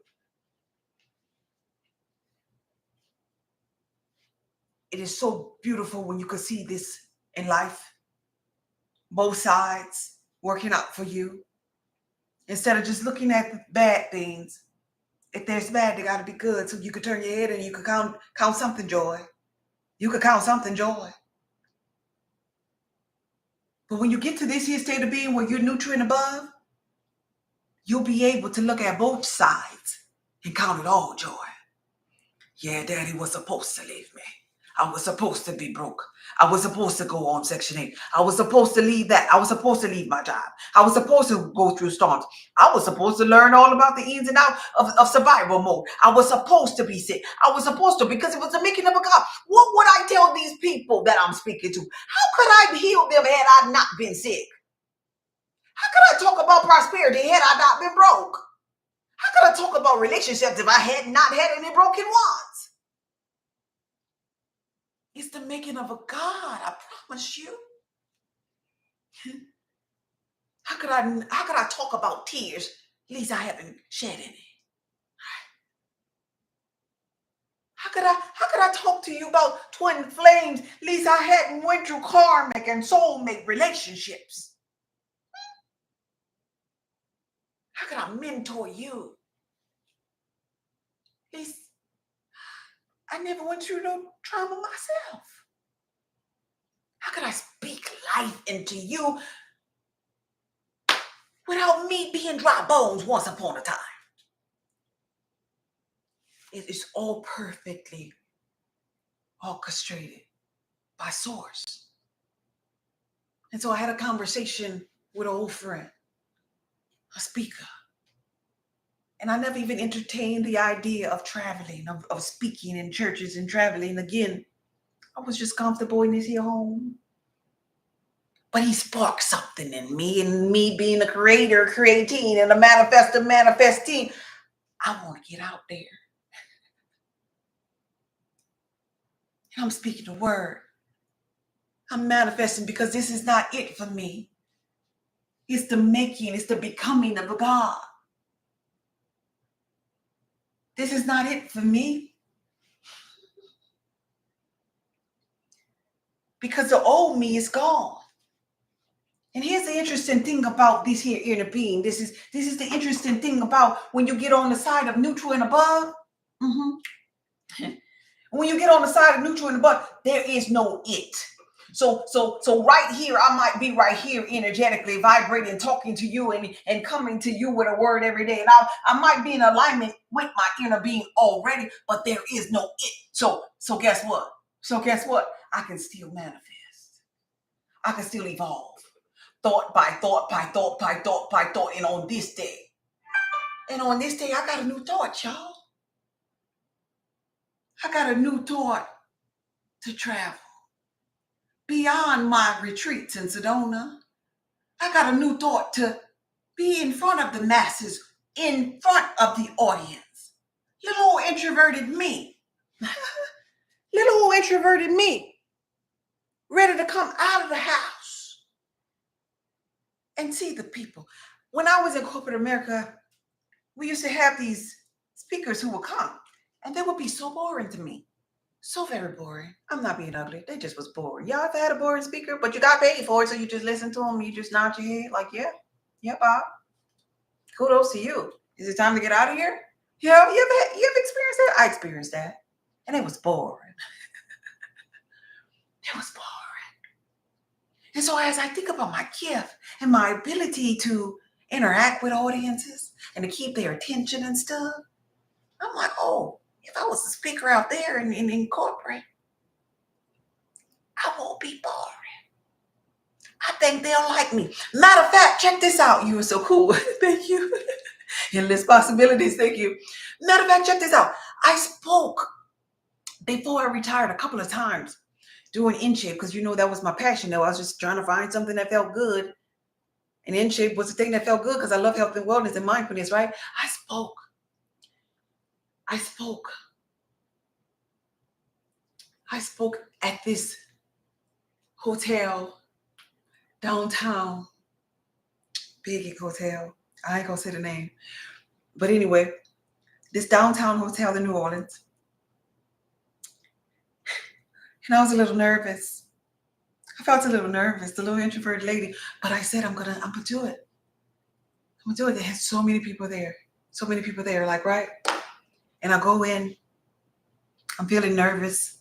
It is so beautiful when you can see this in life. Both sides working out for you. Instead of just looking at the bad things. If there's bad, they got to be good. So you could turn your head and you could count something joy. You could count something joy. But when you get to this here state of being where you're neutral and above, you'll be able to look at both sides and count it all joy. Yeah, Daddy was supposed to leave me. I was supposed to be broke. I was supposed to go on Section 8. I was supposed to leave that. I was supposed to leave my job. I was supposed to go through storms. I was supposed to learn all about the ins and outs of survival mode. I was supposed to be sick. I was supposed to, because it was the making of a God. What would I tell these people that I'm speaking to? How could I heal them had I not been sick? How could I talk about prosperity had I not been broke? How could I talk about relationships if I had not had any broken ones? It's the making of a God, I promise you. How could I talk about tears? At least I haven't shed any. How could I talk to you about twin flames? At least I hadn't went through karmic and soulmate relationships. How could I mentor you? At least I never went through no trauma myself. How could I speak life into you without me being dry bones once upon a time? It is all perfectly orchestrated by source. And so I had a conversation with an old friend, a speaker. And I never even entertained the idea of traveling, of speaking in churches and traveling again. I was just comfortable in this here home. But he sparked something in me, and me being a creator, creating, and a manifester, manifesting. I want to get out there. And I'm speaking the word. I'm manifesting because this is not it for me. It's the making, it's the becoming of a God. This is not it for me. Because the old me is gone. And here's the interesting thing about this here inner being. This is the interesting thing about when you get on the side of neutral and above. When you get on the side of neutral and above, there is no it. So right here, I might be right here energetically vibrating, talking to you and coming to you with a word every day. And I might be in alignment with my inner being already, but there is no it. So guess what? I can still manifest. I can still evolve. Thought by thought by thought by thought by thought. And on this day, I got a new thought, y'all. I got a new thought to travel beyond my retreats in Sedona. I got a new thought to be in front of the masses, in front of the audience. Little old introverted me. Ready to come out of the house and see the people. When I was in corporate America, we used to have these speakers who would come, and they would be so boring to me. So very boring. I'm not being ugly. They just was boring. Y'all ever had a boring speaker, but you got paid for it, so you just listen to them. You just nod your head like, yeah, Bob. Kudos to you. Is it time to get out of here? Yeah, you ever experienced that? I experienced that, and it was boring. It was boring. And so as I think about my gift and my ability to interact with audiences and to keep their attention and stuff, I'm like, oh, if I was a speaker out there in corporate, I won't be boring. I think they'll like me. Matter of fact, check this out. You were so cool. Thank you. Endless possibilities. Thank you. Matter of fact, check this out. I spoke before I retired a couple of times doing In Shape because that was my passion. Though I was just trying to find something that felt good. And In Shape was the thing that felt good because I love health and wellness and mindfulness, right? I spoke at this hotel downtown, big hotel. I ain't gonna say the name. But anyway, this downtown hotel in New Orleans. And I was a little nervous. I felt a little nervous, the little introverted lady. But I said, I'm gonna do it. I'm gonna do it. They had so many people there. Like, right? And I go in, I'm feeling nervous.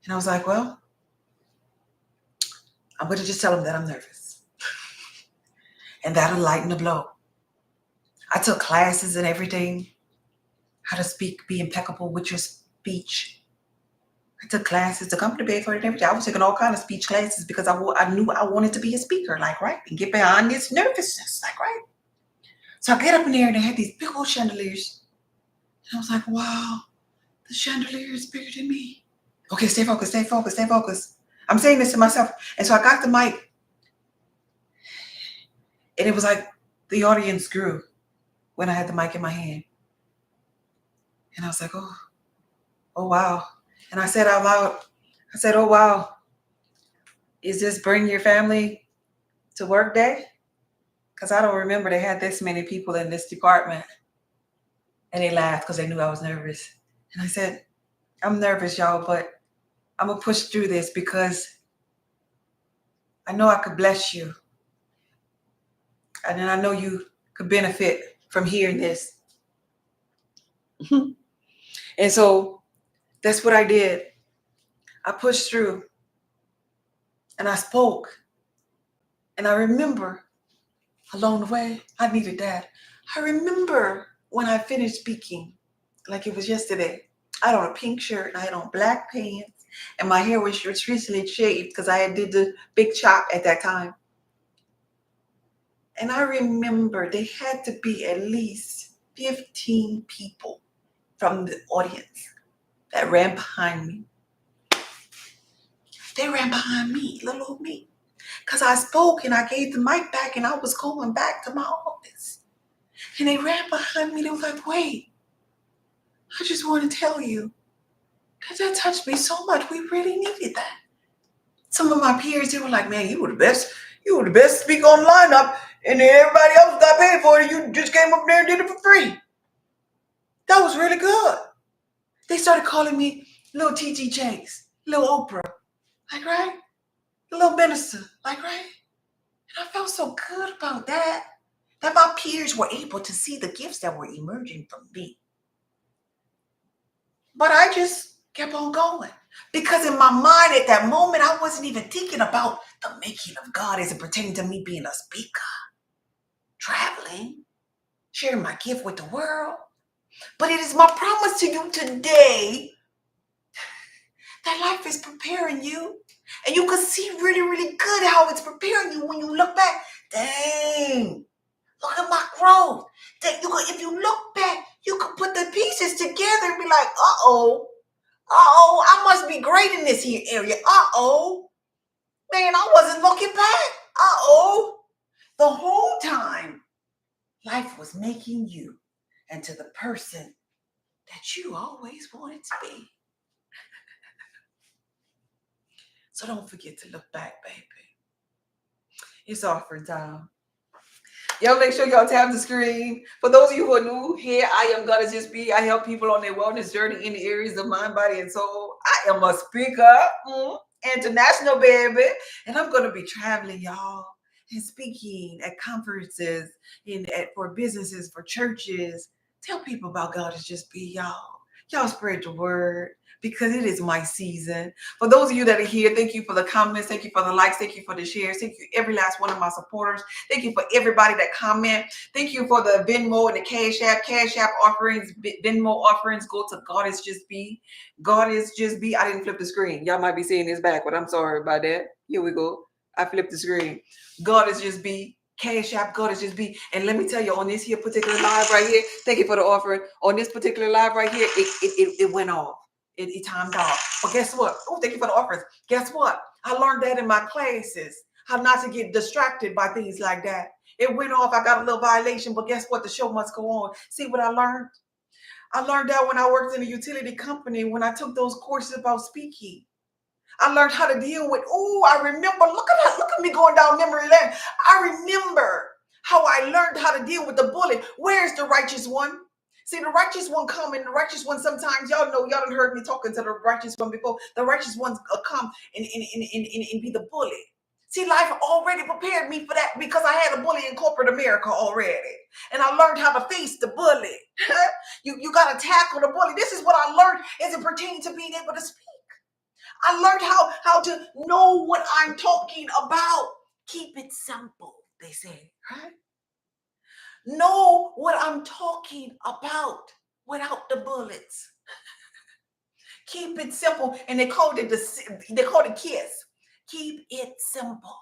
And I was like, well, I'm gonna just tell them that I'm nervous. And that'll lighten the blow. I took classes and everything, how to speak, be impeccable with your speech. I took classes, the company paid for it and everything. I was taking all kinds of speech classes because I knew I wanted to be a speaker, like, right? And get behind this nervousness, like, right? So I get up in there and they had these big old chandeliers. And I was like, wow, the chandelier is bigger than me. Okay, stay focused. I'm saying this to myself. And so I got the mic. And it was like the audience grew when I had the mic in my hand. And I was like, oh wow. And I said out loud, oh wow, is this bring your family to work day? Because I don't remember they had this many people in this department. And they laughed because they knew I was nervous. And I said, I'm nervous, y'all, but I'm going to push through this because I know I could bless you. And then I know you could benefit from hearing this. And so that's what I did. I pushed through and I spoke. And I remember along the way, I needed that. I remember when I finished speaking, like it was yesterday, I had on a pink shirt and I had on black pants and my hair was recently shaved because I did the big chop at that time. And I remember they had to be at least 15 people from the audience that ran behind me. They ran behind me, little old me. Because I spoke and I gave the mic back and I was going back to my office. And they ran behind me. They were like, wait, I just want to tell you that touched me so much. We really needed that. Some of my peers, they were like, man, you were the best. You were the best speaker on the lineup. And then everybody else got paid for it. You just came up there and did it for free. That was really good. They started calling me little T.T. Jakes, little Oprah. Like, right? The little minister. Like, right? And I felt so good about that. That my peers were able to see the gifts that were emerging from me. But I just kept on going. Because in my mind at that moment, I wasn't even thinking about the making of God as it pertained to me being a speaker, traveling, sharing my gift with the world. But it is my promise to you today that life is preparing you. And you can see really, really good how it's preparing you when you look back. Dang, look at my growth. If you look back, you can put the pieces together and be like, I must be great in this here area. Man, I wasn't looking back. The whole time, life was making you into the person that you always wanted to be. So don't forget to look back, baby. It's offering time. Y'all make sure y'all tap the screen. For those of you who are new here, I am Gonna Just Be. I help people on their wellness journey in the areas of mind, body, and soul. I am a speaker, international baby, and I'm gonna be traveling, y'all, and speaking at conferences, for businesses, for churches. Tell people about God is Just Be, y'all. Y'all spread the word because it is my season. For those of you that are here, thank you for the comments, thank you for the likes, thank you for the shares, thank you every last one of my supporters. Thank you for everybody that comment. Thank you for the Venmo and the Cash App offerings. Venmo offerings go to God is Just Be. God is Just Be. I didn't flip the screen. Y'all might be seeing this back, but I'm sorry about that. Here we go. I flipped the screen. God is Just Be. Cash App, God is Just Be. And let me tell you, on this here particular live right here, thank you for the offering. On this particular live right here, it went off. It timed off. But guess what? Oh, thank you for the offerings. Guess what? I learned that in my classes. How not to get distracted by things like that. It went off. I got a little violation, but guess what? The show must go on. See what I learned? I learned that when I worked in a utility company, when I took those courses about speaking. I learned how to deal with, I remember, look at me going down memory lane. I remember how I learned how to deal with the bully. Where's the righteous one? See, the righteous one come, and the righteous one sometimes, y'all know, y'all done heard me talking to the righteous one before. The righteous ones come and be the bully. See, life already prepared me for that because I had a bully in corporate America already. And I learned how to face the bully. You got to tackle the bully. This is what I learned as it pertains to being able to speak. I learned how to know what I'm talking about. Keep it simple, they say, right? Know what I'm talking about without the bullets. Keep it simple. And they called it KISS. Keep it simple.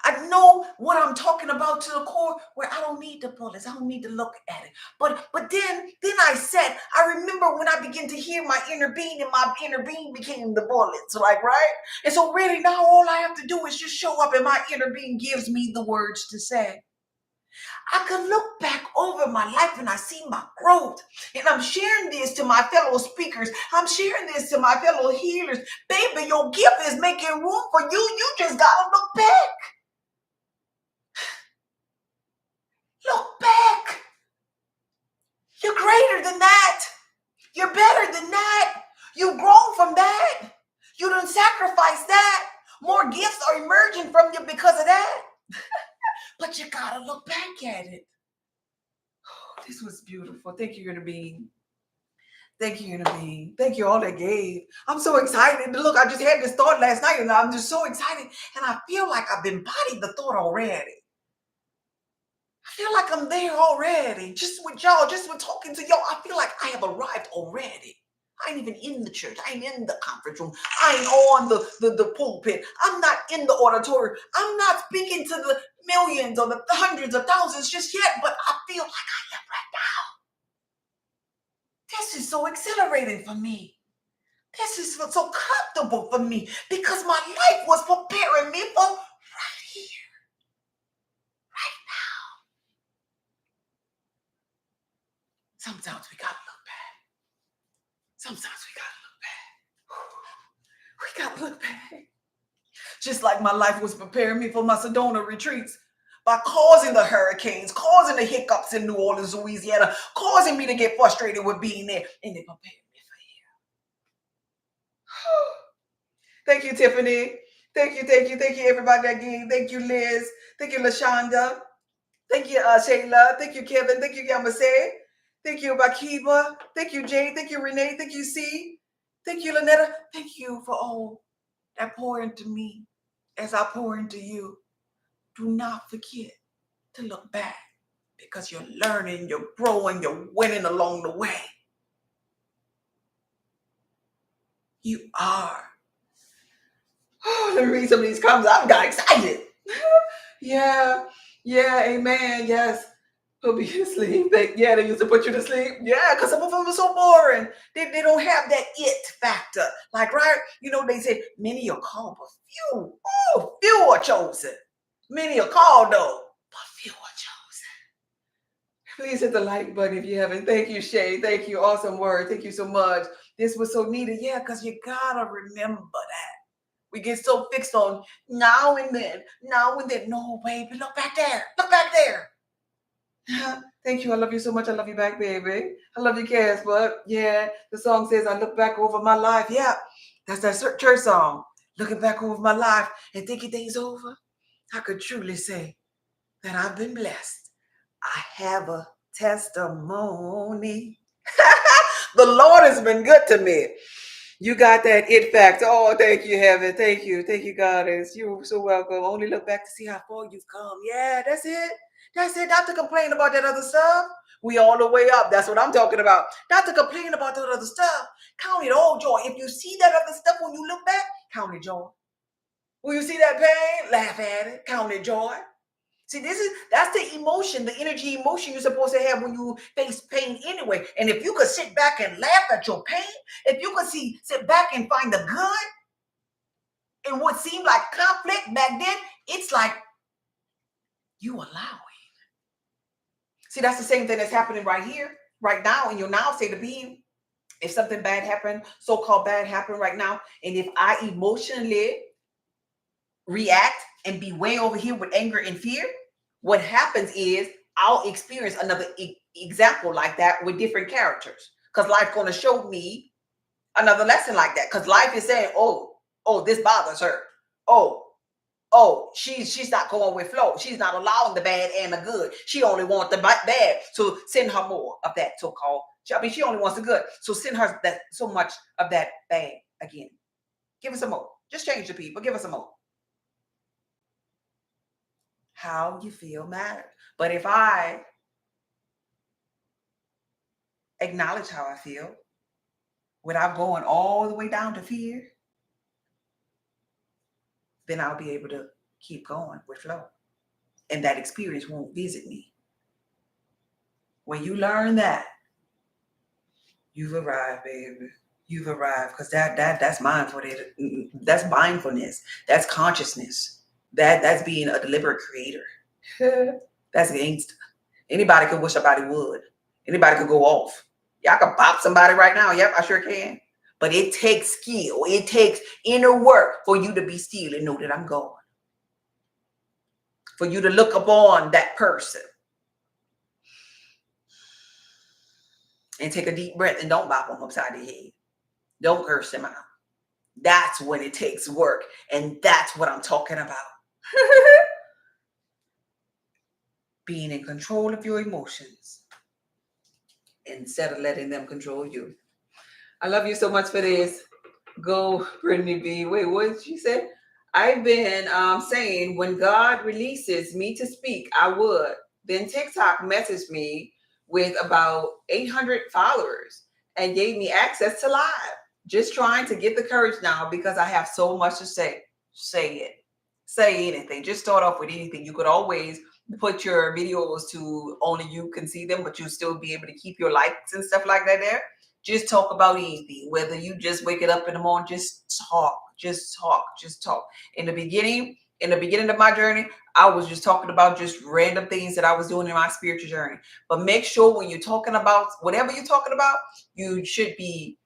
I know what I'm talking about to the core where I don't need the bullets. I don't need to look at it. But then I remember when I began to hear my inner being, and my inner being became the bullets, like, right? And so really now all I have to do is just show up, and my inner being gives me the words to say. I could look back over my life and I see my growth. And I'm sharing this to my fellow speakers. I'm sharing this to my fellow healers. Baby, your gift is making room for you. You just gotta look back. Look back. You're greater than that. You're better than that. You've grown from that. You done sacrificed that. More gifts are emerging from you because of that. But you gotta look back at it. Oh, this was beautiful. Thank you, Inner Being. Thank you, Inner Being. Thank you all that gave. I'm so excited. Look, I just had this thought last night, and I'm just so excited. And I feel like I've embodied the thought already. I feel like I'm there already. Just with y'all, just with talking to y'all, I feel like I have arrived already. I ain't even in the church. I ain't in the conference room. I ain't on the pulpit. I'm not in the auditorium. I'm not speaking to the millions or the hundreds of thousands just yet, but I feel like I am right now. This is so exhilarating for me. This is so comfortable for me because my life was preparing me for right here, right now. Sometimes we gotta look back. Sometimes we gotta look back. Just like my life was preparing me for my Sedona retreats by causing the hurricanes, causing the hiccups in New Orleans, Louisiana, causing me to get frustrated with being there, and they prepared me for here. Thank you, Tiffany. Thank you, everybody that gave. Thank you, Liz. Thank you, LaShonda. Thank you, Shayla. Thank you, Kevin. Thank you, Yamase. Thank you, Bakiba. Thank you, Jay. Thank you, Renee. Thank you, C. Thank you, Lynetta. Thank you for all that pour into me as I pour into you. Do not forget to look back because you're learning, you're growing, you're winning along the way. You are. Oh, let me read some of these comments. I got excited. Yeah, amen. Yes. He'll be asleep. They used to put you to sleep. Yeah, because some of them are so boring. They don't have that it factor. Like, right? They say many are called, but few are chosen. Many are called, though, but few are chosen. Please hit the like button if you haven't. Thank you, Shay. Thank you. Awesome word. Thank you so much. This was so needed. Yeah, because you gotta remember that. We get so fixed on now and then. No, baby, look back there. Look back there. Thank you. I love you so much. I love you back, baby. I love you, Cass. But yeah, the song says, I look back over my life. Yeah, that's that church song. Looking back over my life and thinking things over, I could truly say that I've been blessed. I have a testimony. The Lord has been good to me. You got that it factor. Oh, thank you, heaven. Thank you. Thank you, Goddess. You're so welcome. Only look back to see how far you've come. Yeah, that's it. That's it. Not to complain about that other stuff. We all the way up. That's what I'm talking about. Not to complain about that other stuff. Count it all joy. If you see that other stuff when you look back, count it joy. When you see that pain, laugh at it. Count it joy. See, that's the emotion, the energy emotion you're supposed to have when you face pain anyway. And if you could sit back and laugh at your pain, if you could sit back and find the good in what seemed like conflict back then, it's like you allow it. See, that's the same thing that's happening right here, right now, in your now state of being. If something bad happened, so-called bad happened right now, and if I emotionally react and be way over here with anger and fear, what happens is I'll experience another example like that with different characters, because life's going to show me another lesson like that, because life is saying, oh, this bothers her. She's not going with flow. She's not allowing the bad and the good. She only wants the bad, so send her more of that so-called. I mean, she only wants the good, so send her that so much of that bad again. Give us some more. Just change the people. Give us some more. How you feel matters. But if I acknowledge how I feel without going all the way down to fear, then I'll be able to keep going with flow. And that experience won't visit me. When you learn that, you've arrived, baby. You've arrived, because that's mindfulness. That's mindfulness. That's consciousness. That's being a deliberate creator. That's gangster. Anybody could wish somebody would. Anybody could go off. Yeah, I can pop somebody right now. Yep, I sure can. But it takes skill. It takes inner work for you to be still and know that I'm God. For you to look upon that person and take a deep breath and don't bop them upside the head. Don't curse them out. That's when it takes work. And that's what I'm talking about. Being in control of your emotions instead of letting them control you. I love you so much for this. Go, Brittany B. Wait, what did she say? I've been saying when God releases me to speak, I would. Then TikTok messaged me with about 800 followers and gave me access to live. Just trying to get the courage now because I have so much to say. Say it. Say anything. Just start off with anything. You could always put your videos to only you can see them, but you still be able to keep your likes and stuff like that there. Just talk about anything, whether you just wake it up in the morning, just talk. In the beginning of my journey, I was just talking about just random things that I was doing in my spiritual journey. But make sure when you're talking about whatever you're talking about, you should be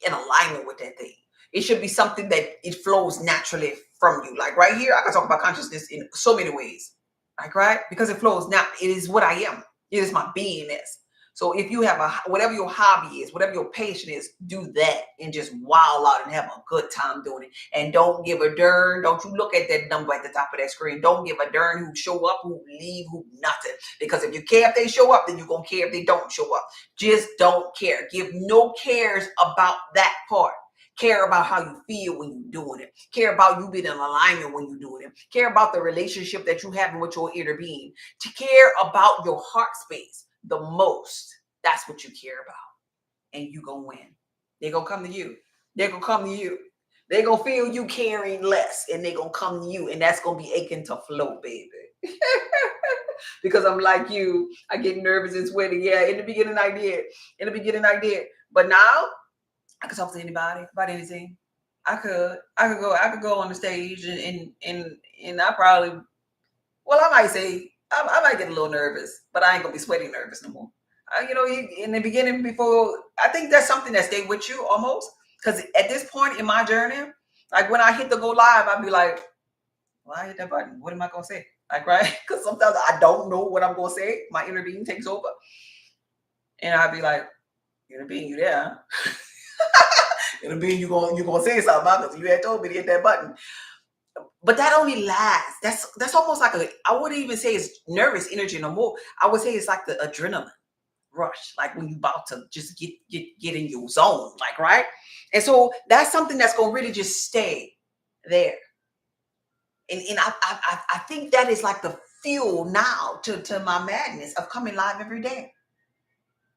in alignment with that thing. It should be something that it flows naturally from you. Like right here, I can talk about consciousness in so many ways. Like, right? Because it flows now. It is what I am. It is my beingness. So if you have whatever your hobby is, whatever your passion is, do that and just wow out and have a good time doing it. And don't give a darn. Don't you look at that number at the top of that screen. Don't give a darn who show up, who leave, who nothing. Because if you care if they show up, then you're going to care if they don't show up. Just don't care. Give no cares about that part. Care about how you feel when you're doing it. Care about you being in alignment when you're doing it. Care about the relationship that you have with your inner being. To care about your heart space the most. That's what you care about. And you gonna win. They're gonna come to you. They're gonna come to you. They're gonna feel you caring less, and they're gonna come to you, and that's gonna be aching to flow, baby. Because I'm like you, I get nervous and sweaty. Yeah, in the beginning I did. But now I could talk to anybody about anything. I could go on the stage and I probably, well, I might say I might get a little nervous, but I ain't gonna be sweaty nervous no more. In the beginning, before, I think that's something that stayed with you almost, because at this point in my journey, like when I hit the go live, I'd be like, well, I hit that button. What am I gonna say? Like, right? Because sometimes I don't know what I'm going to say. My inner being takes over. And I'd be like, inner being, you there? Inner being, you gonna say something because you had told me to hit that button. But that only lasts. That's almost like I wouldn't even say it's nervous energy no more. I would say it's like the adrenaline rush, like when you about to just get in your zone, like, right? And so that's something that's gonna really just stay there. And I think that is like the fuel now to my madness of coming live every day.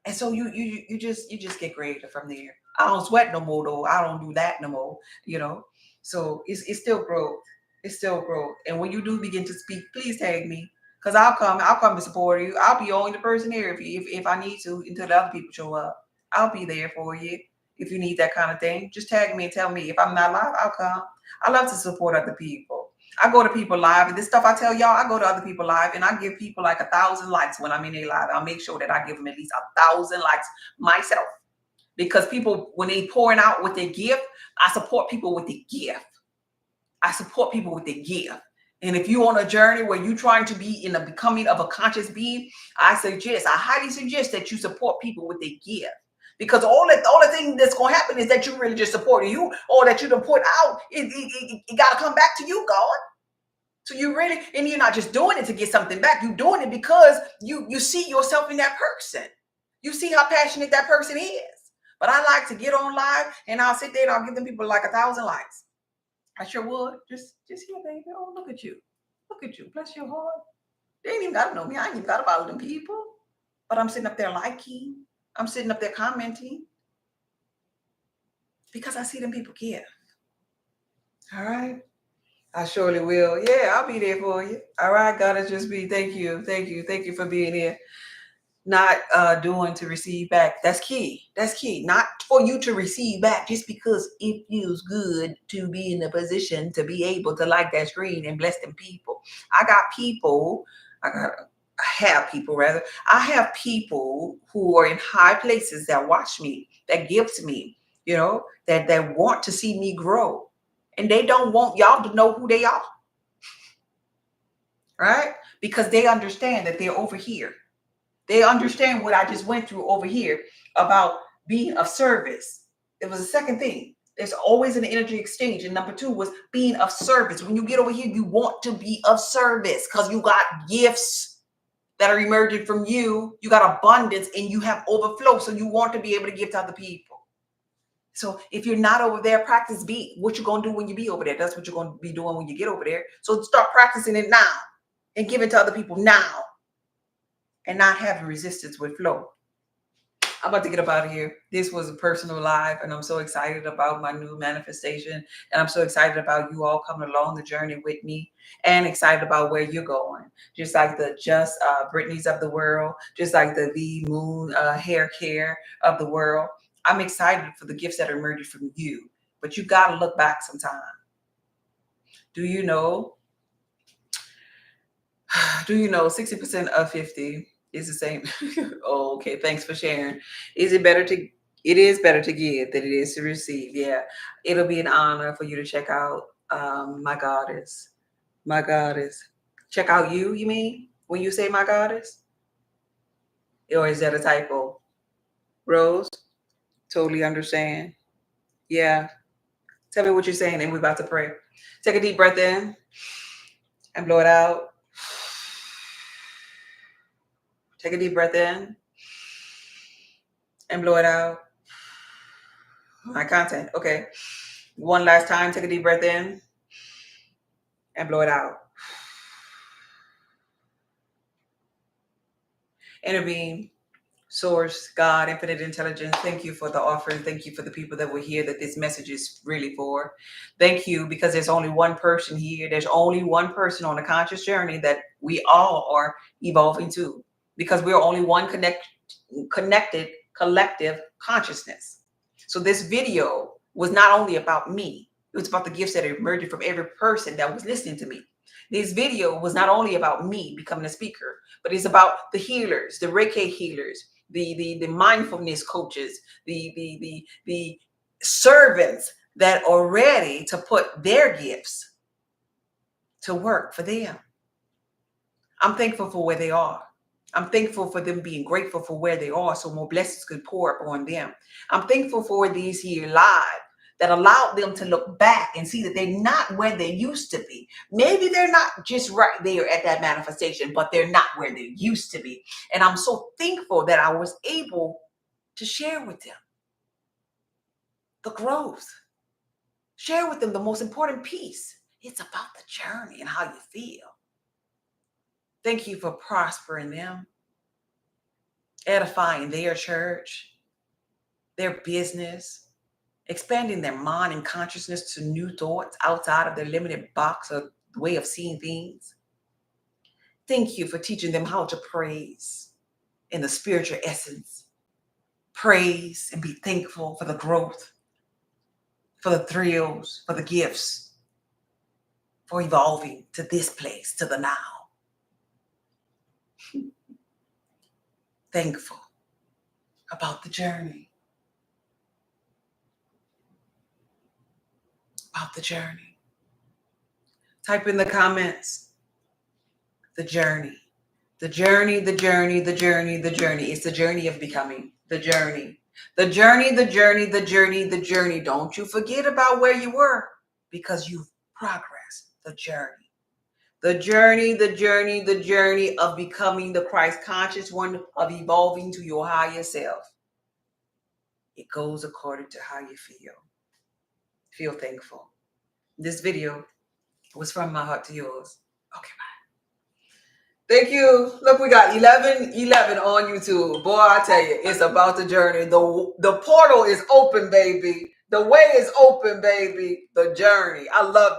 And so you just get creative from there. I don't sweat no more though. I don't do that no more, you know. So it's still growth. It's still growth. And when you do begin to speak, please tag me. Cause I'll come and support you. I'll be the only person here if I need to until the other people show up. I'll be there for you if you need that kind of thing. Just tag me and tell me if I'm not live, I'll come. I love to support other people. I go to people live, and this stuff I tell y'all, I go to other people live, and I give people like 1,000 likes when I'm in their live. I'll make sure that I give them at least 1,000 likes myself, because people, when they pouring out with their gift, I support people with their gift. I support people with their gift. And if you're on a journey where you're trying to be in the becoming of a conscious being, I highly suggest that you support people with their gift. Because all the thing that's going to happen is that you really just supporting you, or that you don't put out. It got to come back to you, God. So you really, and you're not just doing it to get something back. You're doing it because you see yourself in that person. You see how passionate that person is. But I like to get on live and I'll sit there and I'll give them people like 1,000 likes. I sure would. Just here, baby. Oh, look at you. Look at you. Bless your heart. They ain't even got to know me. I ain't even got to follow them people. But I'm sitting up there liking. I'm sitting up there commenting. Because I see them people give. All right. I surely will. Yeah, I'll be there for you. All right, gotta just be. Thank you, thank you, thank you for being here. Not doing to receive back. That's key. That's key. Not for you to receive back just because it feels good to be in a position to be able to like that screen and bless them people. I got people. I have people rather. I have people who are in high places that watch me, that gives me, that want to see me grow. And they don't want y'all to know who they are, right? Because they understand that they're over here. They understand what I just went through over here about being of service. It was the second thing. There's always an energy exchange. And number two was being of service. When you get over here, you want to be of service because you got gifts that are emerging from you. You got abundance and you have overflow. So you want to be able to give to other people. So if you're not over there, practice be what you're going to do when you be over there. That's what you're going to be doing when you get over there. So start practicing it now and give it to other people now and not having resistance with flow. I'm about to get up out of here. This was a personal live, and I'm so excited about my new manifestation. And I'm so excited about you all coming along the journey with me, and excited about where you're going. Just like the Britneys of the world, just like the V Moon hair care of the world. I'm excited for the gifts that are emerging from you, but you got to look back sometime. Do you know 60% of 50 is the same? Oh, okay. Thanks for sharing. It is better to give than it is to receive. Yeah. It'll be an honor for you to check out my goddess. My goddess. Check out you mean? When you say my goddess? Or is that a typo? Rose? Totally understand. Yeah. Tell me what you're saying, and we're about to pray. Take a deep breath in and blow it out. Take a deep breath in and blow it out. My content. Okay. One last time. Take a deep breath in and blow it out. Intervene. Source, God, infinite intelligence, thank you for the offering. Thank you for the people that were here that this message is really for. Thank you, because there's only one person here. There's only one person on the conscious journey that we all are evolving to, because we're only one connected collective consciousness. So this video was not only about me. It was about the gifts that are emerging from every person that was listening to me. This video was not only about me becoming a speaker, but it's about the healers, the Reiki healers, the mindfulness coaches, the servants that are ready to put their gifts to work for them. I'm thankful for where they are. I'm thankful for them being grateful for where they are so more blessings could pour up on them. I'm thankful for these here lives that allowed them to look back and see that they're not where they used to be. Maybe they're not just right there at that manifestation, but they're not where they used to be. And I'm so thankful that I was able to share with them the growth, share with them the most important piece. It's about the journey and how you feel. Thank you for prospering them, edifying their church, their business, expanding their mind and consciousness to new thoughts outside of their limited box or way of seeing things. Thank you for teaching them how to praise in the spiritual essence. Praise and be thankful for the growth, for the thrills, for the gifts, for evolving to this place, to the now. Thankful about the journey. About the journey. Type in the comments, the journey. The journey, the journey, the journey, the journey. It's the journey of becoming. The journey. The journey, the journey, the journey, the journey. Don't you forget about where you were because you've progressed. The journey. The journey, the journey, the journey of becoming the Christ conscious one, of evolving to your higher self. It goes according to how you feel. Feel thankful. This video was from my heart to yours. Okay, bye. Thank you. Look, we got 11 on YouTube. Boy, I tell you, it's about the journey. The portal is open, baby. The way is open, baby. The journey. I love that.